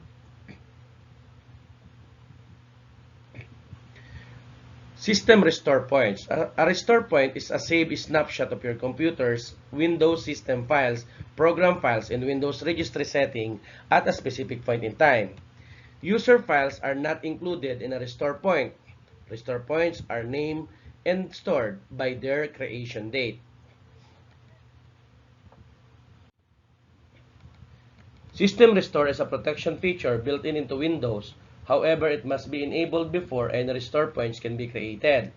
System Restore Points. A restore point is a save snapshot of your computer's Windows system files, program files, and Windows registry setting at a specific point in time. User files are not included in a restore point. Restore points are named and stored by their creation date. System Restore is a protection feature built into Windows. However, it must be enabled before any restore points can be created.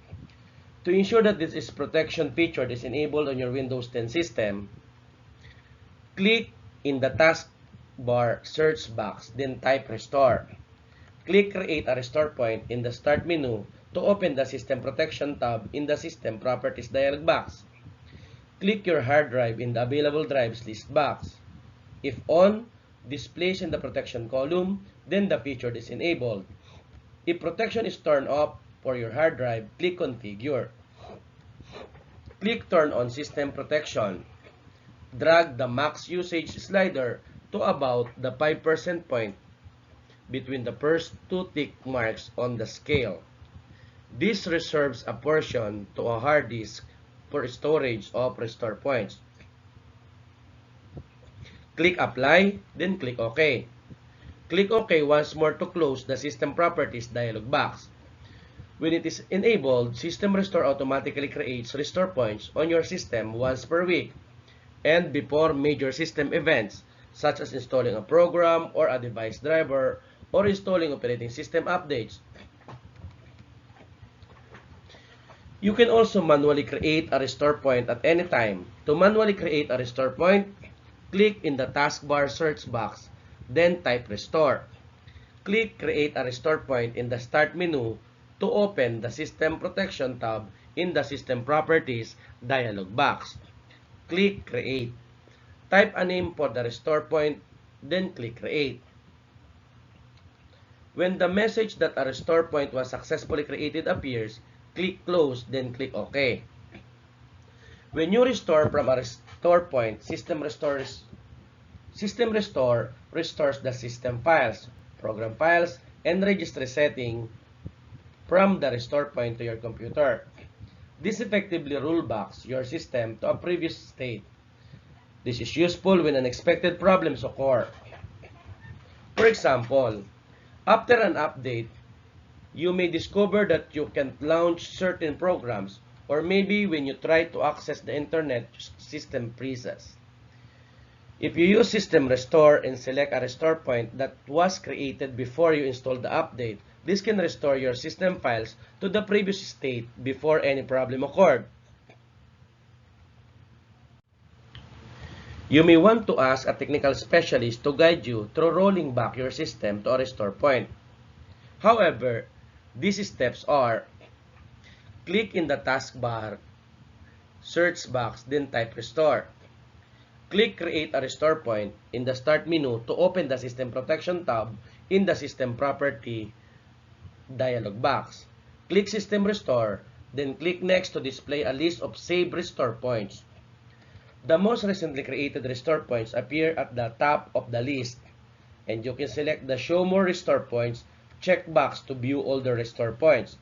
To ensure that this protection feature is enabled on your Windows 10 system, click in the taskbar search box, then type Restore. Click Create a Restore Point in the Start menu to open the System Protection tab in the System Properties dialog box. Click your hard drive in the Available Drives list box. If on, displays in the protection column, then the feature is enabled. If protection is turned off for your hard drive, click Configure. Click Turn on System Protection. Drag the max usage slider to about the 5% point between the first two tick marks on the scale. This reserves a portion to a hard disk for storage of restore points. Click Apply, then click OK. Click OK once more to close the System Properties dialog box. When it is enabled, System Restore automatically creates restore points on your system once per week and before major system events such as installing a program or a device driver or installing operating system updates. You can also manually create a restore point at any time. To manually create a restore point, click in the taskbar search box, then type Restore. Click Create a Restore Point in the Start menu to open the System Protection tab in the System Properties dialog box. Click Create. Type a name for the restore point, then click Create. When the message that a restore point was successfully created appears, click Close, then click OK. When you restore from a restore point, System Restore restores the system files, program files, and registry setting from the restore point to your computer. This effectively rollbacks your system to a previous state. This is useful when unexpected problems occur. For example, after an update, you may discover that you can't launch certain programs, or maybe when you try to access the internet, system freezes. If you use System Restore and select a restore point that was created before you installed the update, this can restore your system files to the previous state before any problem occurred. You may want to ask a technical specialist to guide you through rolling back your system to a restore point. However, these steps are: click in the taskbar search box, then type Restore. Click Create a Restore Point in the Start menu to open the System Protection tab in the System Property dialog box. Click System Restore, then click Next to display a list of saved restore points. The most recently created restore points appear at the top of the list, and you can select the Show More Restore Points checkbox to view all the restore points.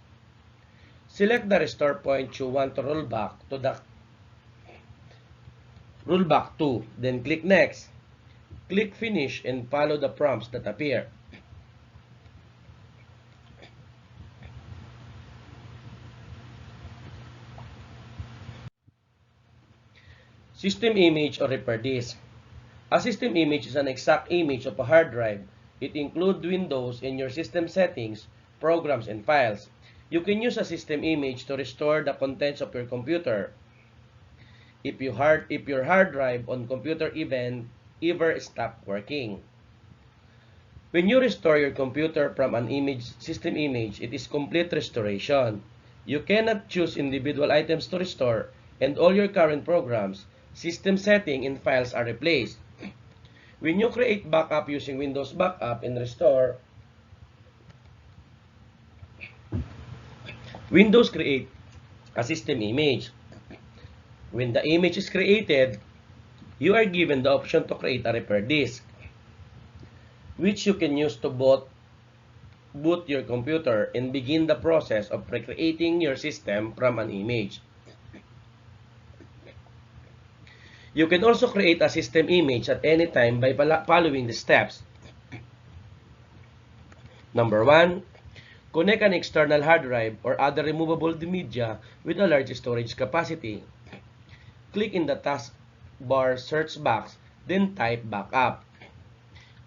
Select the restore point you want to roll back to, then click Next. Click Finish and follow the prompts that appear. System image or repair disk. A system image is an exact image of a hard drive. It includes windows in your system settings, programs, and files. You can use a system image to restore the contents of your computer. If your hard drive on computer ever stopped working. When you restore your computer from an system image, it is complete restoration. You cannot choose individual items to restore, and all your current programs, system setting, and files are replaced. When you create backup using Windows Backup and Restore, Windows create a system image. When the image is created, you are given the option to create a repair disk, which you can use to boot your computer and begin the process of recreating your system from an image. You can also create a system image at any time by following the steps. Number 1, connect an external hard drive or other removable media with a large storage capacity. Click in the taskbar search box, then type backup.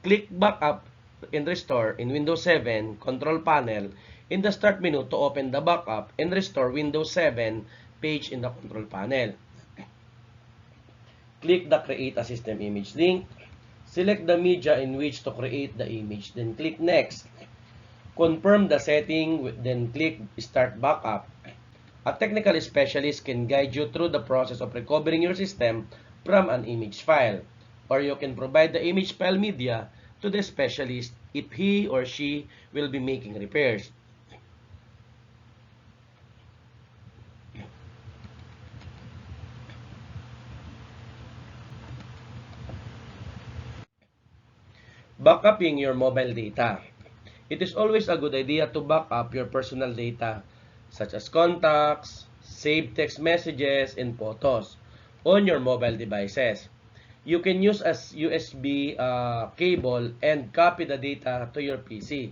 Click backup and restore in Windows 7 control panel in the start menu to open the backup and restore Windows 7 page in the control panel. Click the create a system image link. Select the media in which to create the image, then click next. Confirm the setting, then click start backup. A technical specialist can guide you through the process of recovering your system from an image file, or you can provide the image file media to the specialist if he or she will be making repairs. Backupping your mobile data. It is always a good idea to back up your personal data, such as contacts, saved text messages, and photos on your mobile devices. You can use a USB cable and copy the data to your PC.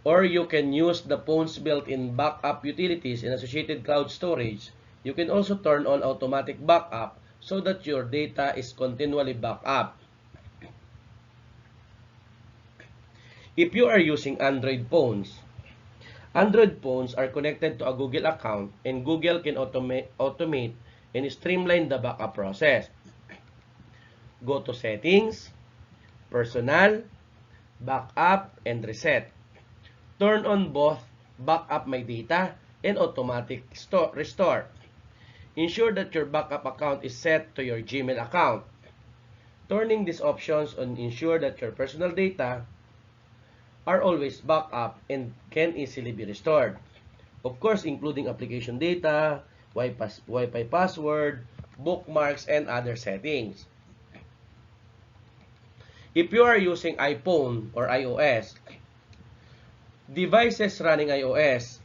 Or you can use the phone's built-in backup utilities and associated cloud storage. You can also turn on automatic backup so that your data is continually backed up. If you are using Android phones are connected to a Google account, and Google can automate and streamline the backup process. Go to Settings, Personal, Backup, and Reset. Turn on both Backup My Data and Automatic Restore. Ensure that your backup account is set to your Gmail account. Turning these options on ensure that your personal data are always backed up and can easily be restored. Of course, including application data, Wi-Fi password, bookmarks, and other settings. If you are using iPhone or iOS, devices running iOS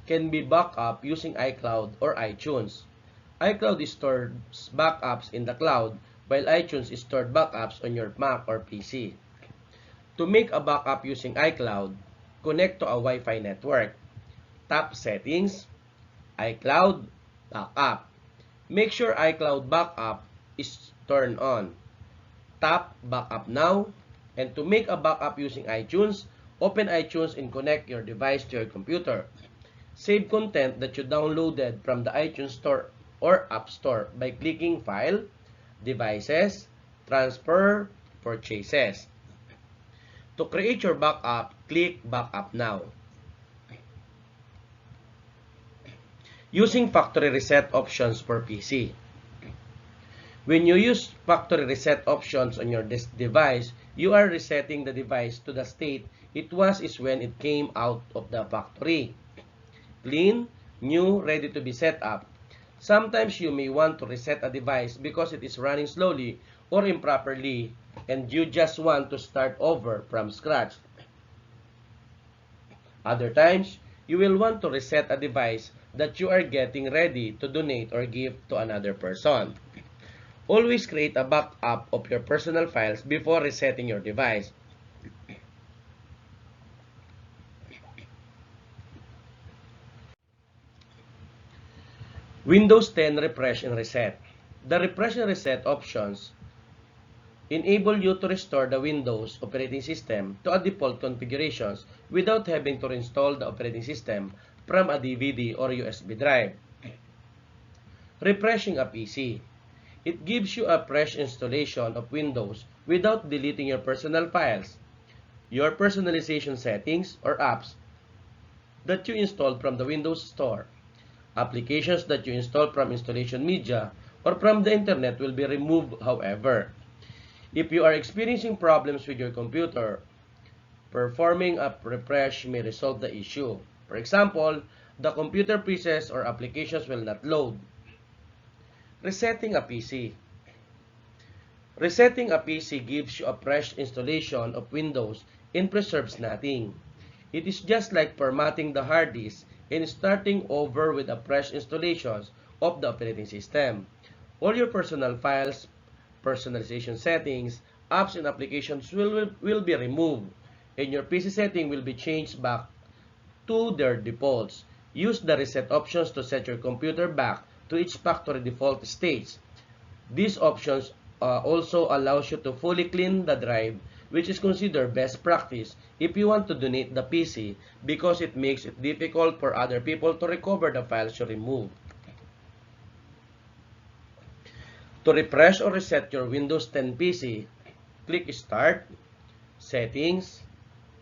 can be backed up using iCloud or iTunes. iCloud stores backups in the cloud, while iTunes stores backups on your Mac or PC. To make a backup using iCloud, connect to a Wi-Fi network. Tap Settings, iCloud, Backup. Make sure iCloud Backup is turned on. Tap Backup Now, and to make a backup using iTunes, open iTunes and connect your device to your computer. Save content that you downloaded from the iTunes Store or App Store by clicking File, Devices, Transfer, Purchases. To create your backup, click Backup Now. Using factory reset options for PC. When you use factory reset options on your device, you are resetting the device to the state it was when it came out of the factory. Clean, new, ready to be set up. Sometimes you may want to reset a device because it is running slowly or improperly and you just want to start over from scratch. Other times, you will want to reset a device that you are getting ready to donate or give to another person. Always create a backup of your personal files before resetting your device. Windows 10 Refresh and Reset. The Refresh and Reset options enable you to restore the Windows operating system to a default configurations without having to reinstall the operating system from a DVD or USB drive. Refreshing a PC. It gives you a fresh installation of Windows without deleting your personal files, your personalization settings, or apps that you installed from the Windows Store. Applications that you install from installation media or from the internet will be removed, however. If you are experiencing problems with your computer, performing a refresh may resolve the issue. For example, the computer presets or applications will not load. Resetting a PC. Resetting a PC gives you a fresh installation of Windows and preserves nothing. It is just like formatting the hard disk and starting over with a fresh installation of the operating system. All your personal files, personalization settings, apps, and applications will be removed, and your PC setting will be changed back to their defaults. Use the reset options to set your computer back to its factory default states. These options also allows you to fully clean the drive, which is considered best practice if you want to donate the PC because it makes it difficult for other people to recover the files you remove. To refresh or reset your Windows 10 PC, click Start, Settings,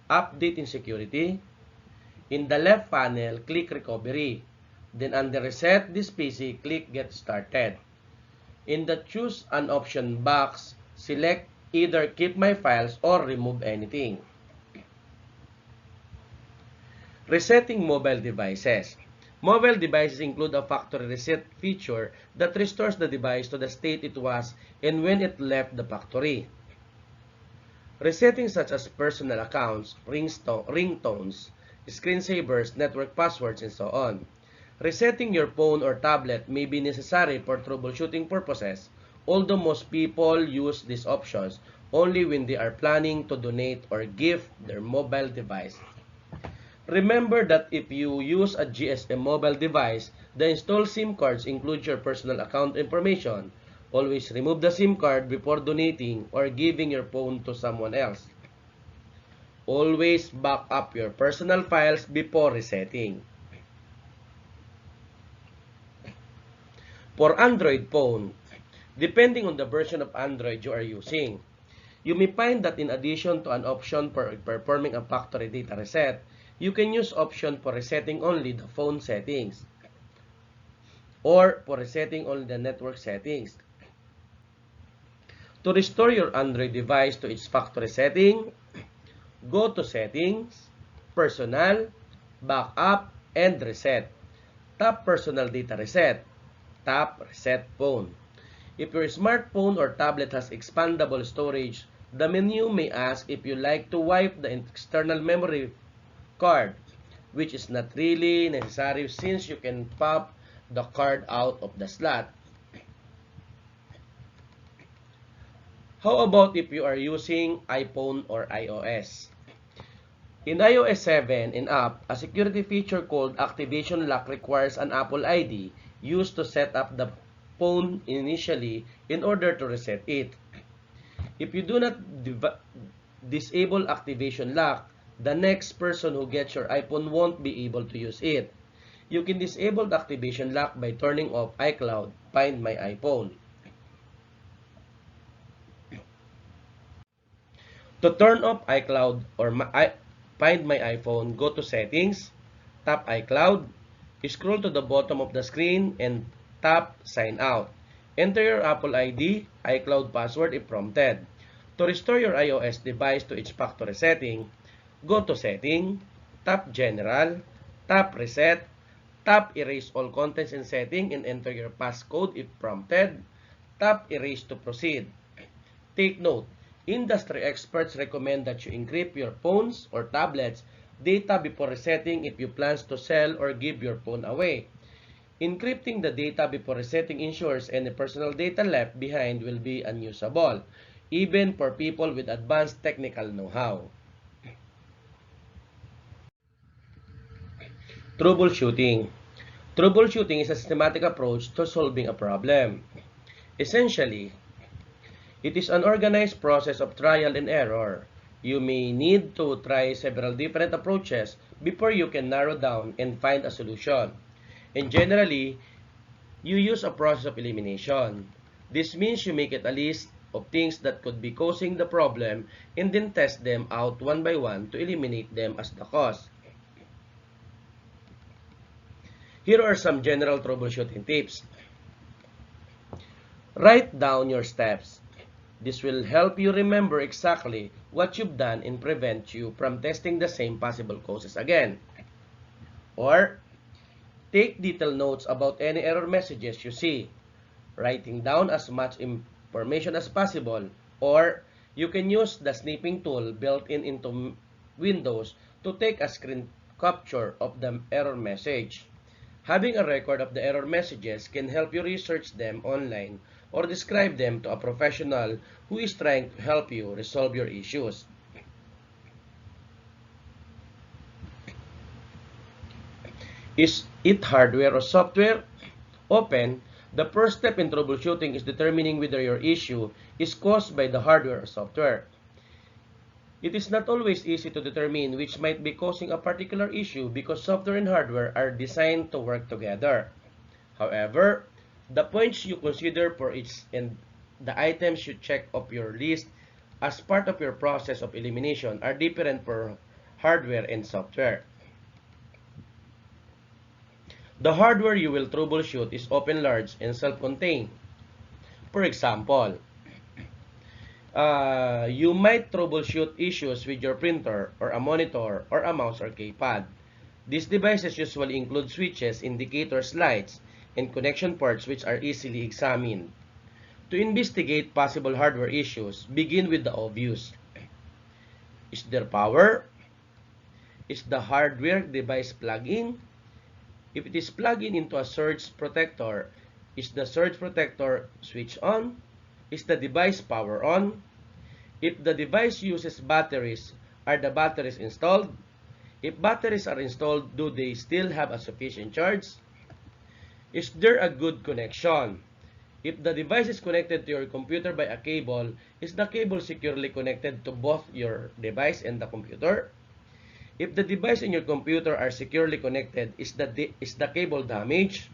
Update in Security. In the left panel, click Recovery. Then under Reset this PC, click Get Started. In the Choose an Option box, select either Keep My Files or Remove Anything. Resetting mobile devices. Mobile devices include a factory reset feature that restores the device to the state it was and when it left the factory. Resetting such as personal accounts, ringtones, screensavers, network passwords, and so on. Resetting your phone or tablet may be necessary for troubleshooting purposes, although most people use these options only when they are planning to donate or gift their mobile device. Remember that if you use a GSM mobile device, the installed SIM cards include your personal account information. Always remove the SIM card before donating or giving your phone to someone else. Always back up your personal files before resetting. For Android phone, depending on the version of Android you are using, you may find that in addition to an option for performing a factory data reset, you can use option for resetting only the phone settings or for resetting only the network settings. To restore your Android device to its factory setting, go to Settings, Personal, Backup, and Reset. Tap Personal Data Reset. Tap Reset Phone. If your smartphone or tablet has expandable storage, the menu may ask if you like to wipe the external memory card, which is not really necessary since you can pop the card out of the slot. How about if you are using iPhone or iOS? In iOS 7 and up, a security feature called Activation Lock requires an Apple ID used to set up the phone initially in order to reset it. If you do not disable Activation Lock, the next person who gets your iPhone won't be able to use it. You can disable the Activation Lock by turning off iCloud, Find My iPhone. To turn off iCloud or Find My iPhone, go to Settings, tap iCloud, scroll to the bottom of the screen, and tap Sign Out. Enter your Apple ID, iCloud password if prompted. To restore your iOS device to its factory setting, go to Setting, tap General, tap Reset, tap Erase All Contents and Setting, and enter your passcode if prompted. Tap Erase to proceed. Take note, industry experts recommend that you encrypt your phones or tablets data before resetting if you plan to sell or give your phone away. Encrypting the data before resetting ensures any personal data left behind will be unusable, even for people with advanced technical know-how. Troubleshooting. Troubleshooting is a systematic approach to solving a problem. Essentially, it is an organized process of trial and error. You may need to try several different approaches before you can narrow down and find a solution. And generally, you use a process of elimination. This means you make it a list of things that could be causing the problem and then test them out one by one to eliminate them as the cause. Here are some general troubleshooting tips. Write down your steps. This will help you remember exactly what you've done and prevent you from testing the same possible causes again. Or, take detailed notes about any error messages you see, writing down as much information as possible. Or, you can use the snipping tool built into Windows to take a screen capture of the error message. Having a record of the error messages can help you research them online or describe them to a professional who is trying to help you resolve your issues. Is it hardware or software? Often, the first step in troubleshooting is determining whether your issue is caused by the hardware or software. It is not always easy to determine which might be causing a particular issue because software and hardware are designed to work together. However, the points you consider for each and the items you check off your list as part of your process of elimination are different for hardware and software. The hardware you will troubleshoot is often large and self-contained. For example, you might troubleshoot issues with your printer or a monitor or a mouse or keypad. These devices usually include switches, indicators, lights, and connection ports which are easily examined. To investigate possible hardware issues, begin with the obvious. Is there power? Is the hardware device plugged in? If it is plugged in into a surge protector, is the surge protector switch on? Is the device power on? If the device uses batteries, are the batteries installed? If batteries are installed, do they still have a sufficient charge? Is there a good connection? If the device is connected to your computer by a cable, is the cable securely connected to both your device and the computer? If the device and your computer are securely connected, is the cable damaged?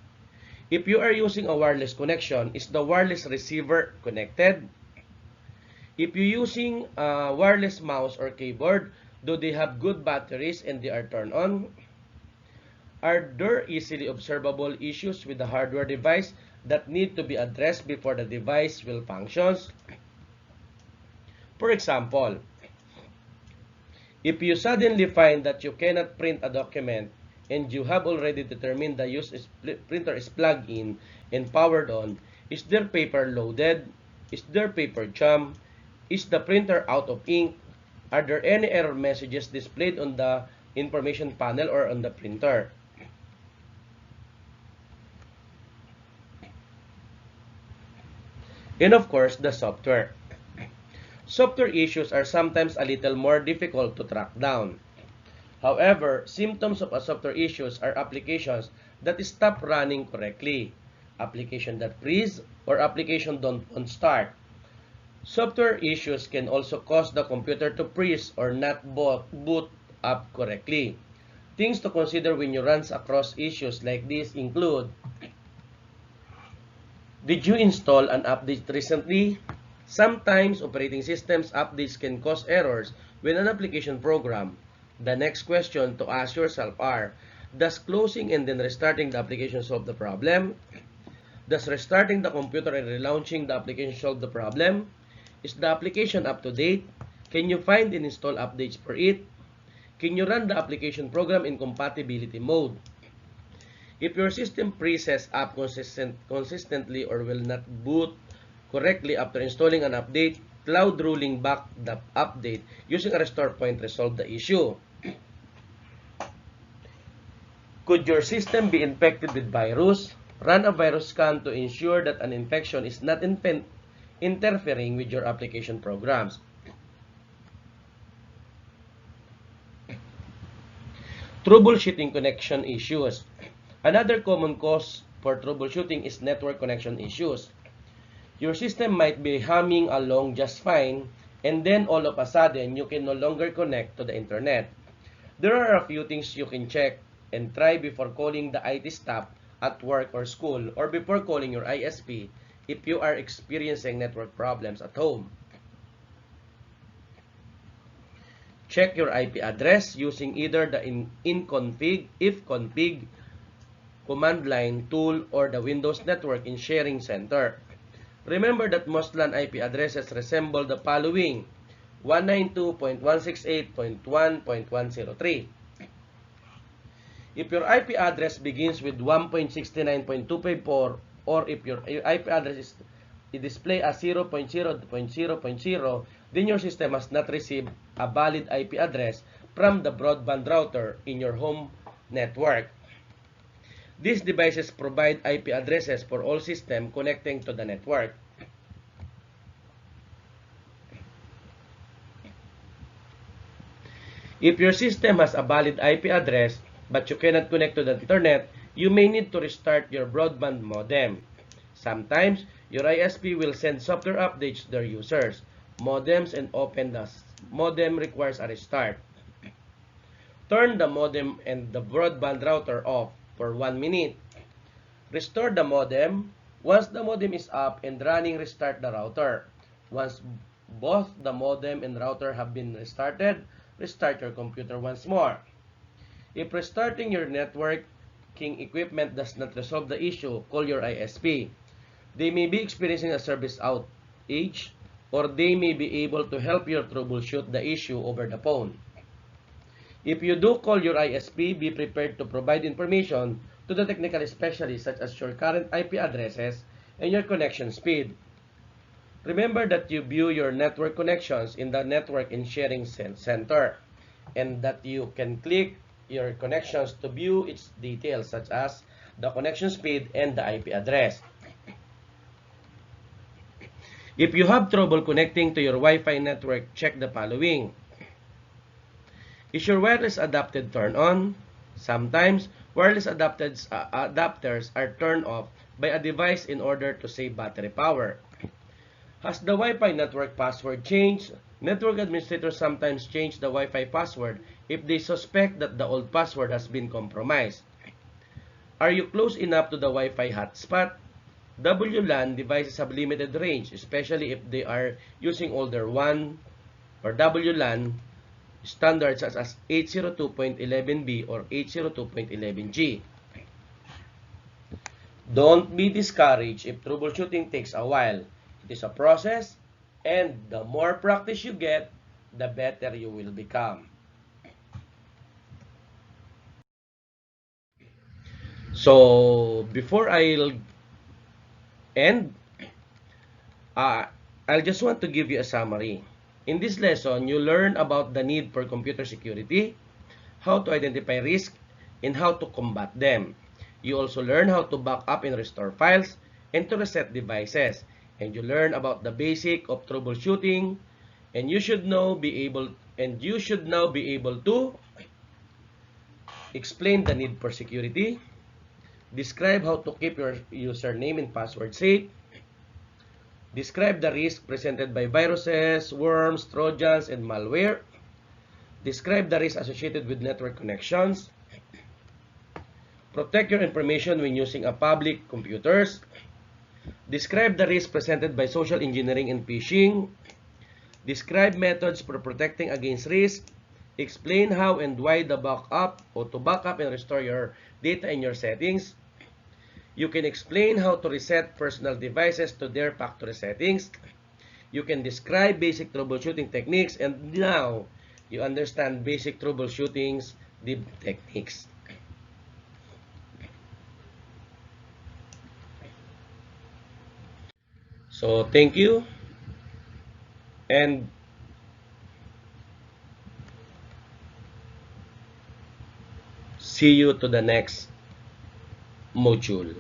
If you are using a wireless connection, is the wireless receiver connected? If you're using a wireless mouse or keyboard, do they have good batteries and they are turned on? Are there easily observable issues with the hardware device that need to be addressed before the device will function? For example, if you suddenly find that you cannot print a document and you have already determined the printer is plugged in and powered on, is there paper loaded? Is there paper jam? Is the printer out of ink? Are there any error messages displayed on the information panel or on the printer? And of course, the software. Software issues are sometimes a little more difficult to track down. However, symptoms of a software issues are applications that stop running correctly, application that freeze, or application don't start. Software issues can also cause the computer to freeze or not boot up correctly. Things to consider when you run across issues like this include: did you install an update recently? Sometimes operating systems updates can cause errors when an application program. The next question to ask yourself are: does closing and then restarting the application solve the problem? Does restarting the computer and relaunching the application solve the problem? Is the application up to date? Can you find and install updates for it? Can you run the application program in compatibility mode? If your system freezes up consistently or will not boot correctly after installing an update, cloud rolling back the update using a restore point resolve the issue. Could your system be infected with virus? Run a virus scan to ensure that an infection is not interfering with your application programs. Troubleshooting connection issues. Another common cause for troubleshooting is network connection issues. Your system might be humming along just fine, and then all of a sudden, you can no longer connect to the internet. There are a few things you can check and try before calling the IT staff at work or school, or before calling your ISP if you are experiencing network problems at home. Check your IP address using either the inconfig, ifconfig, command line tool, or the Windows Network in Sharing Center. Remember that most LAN IP addresses resemble the following: 192.168.1.103. If your IP address begins with 1.69.254, or if your IP address is display as 0.0.0.0, then your system has not received a valid IP address from the broadband router in your home network. These devices provide IP addresses for all systems connecting to the network. If your system has a valid IP address, but you cannot connect to the internet, you may need to restart your broadband modem. Sometimes, your ISP will send software updates to their users. Modems and open the modem requires a restart. Turn the modem and the broadband router off for 1 minute. Restore the modem. Once the modem is up and running, restart the router. Once both the modem and router have been restarted, restart your computer once more. If restarting your networking equipment does not resolve the issue, call your ISP. They may be experiencing a service outage, or they may be able to help you troubleshoot the issue over the phone. If you do call your ISP, be prepared to provide information to the technical specialists such as your current IP addresses and your connection speed. Remember that you view your network connections in the Network and Sharing Center, and that you can click your connections to view its details such as the connection speed and the IP address. If you have trouble connecting to your Wi-Fi network, check the following. Is your wireless adapter turned on? Sometimes, wireless adapters are turned off by a device in order to save battery power. Has the Wi-Fi network password changed? Network administrators sometimes change the Wi-Fi password if they suspect that the old password has been compromised. Are you close enough to the Wi-Fi hotspot? WLAN devices have limited range, especially if they are using older WAN or WLAN standards such as 802.11b or 802.11g. Don't be discouraged if troubleshooting takes a while. It is a process, and the more practice you get, the better you will become. So, before I'll end, I'll just want to give you a summary. In this lesson, you learn about the need for computer security, how to identify risk, and how to combat them. You also learn how to back up and restore files, and to reset devices. And you learn about the basic of troubleshooting, and you should now be able to explain the need for security, describe how to keep your username and password safe, describe the risk presented by viruses, worms, trojans, and malware, describe the risk associated with network connections, protect your information when using a public computers, describe the risk presented by social engineering and phishing, describe methods for protecting against risk, explain how and why the backup or to backup and restore your data in your settings. You can explain how to reset personal devices to their factory settings. You can describe basic troubleshooting techniques, and now you understand basic troubleshooting techniques. So, thank you, and see you to the next module.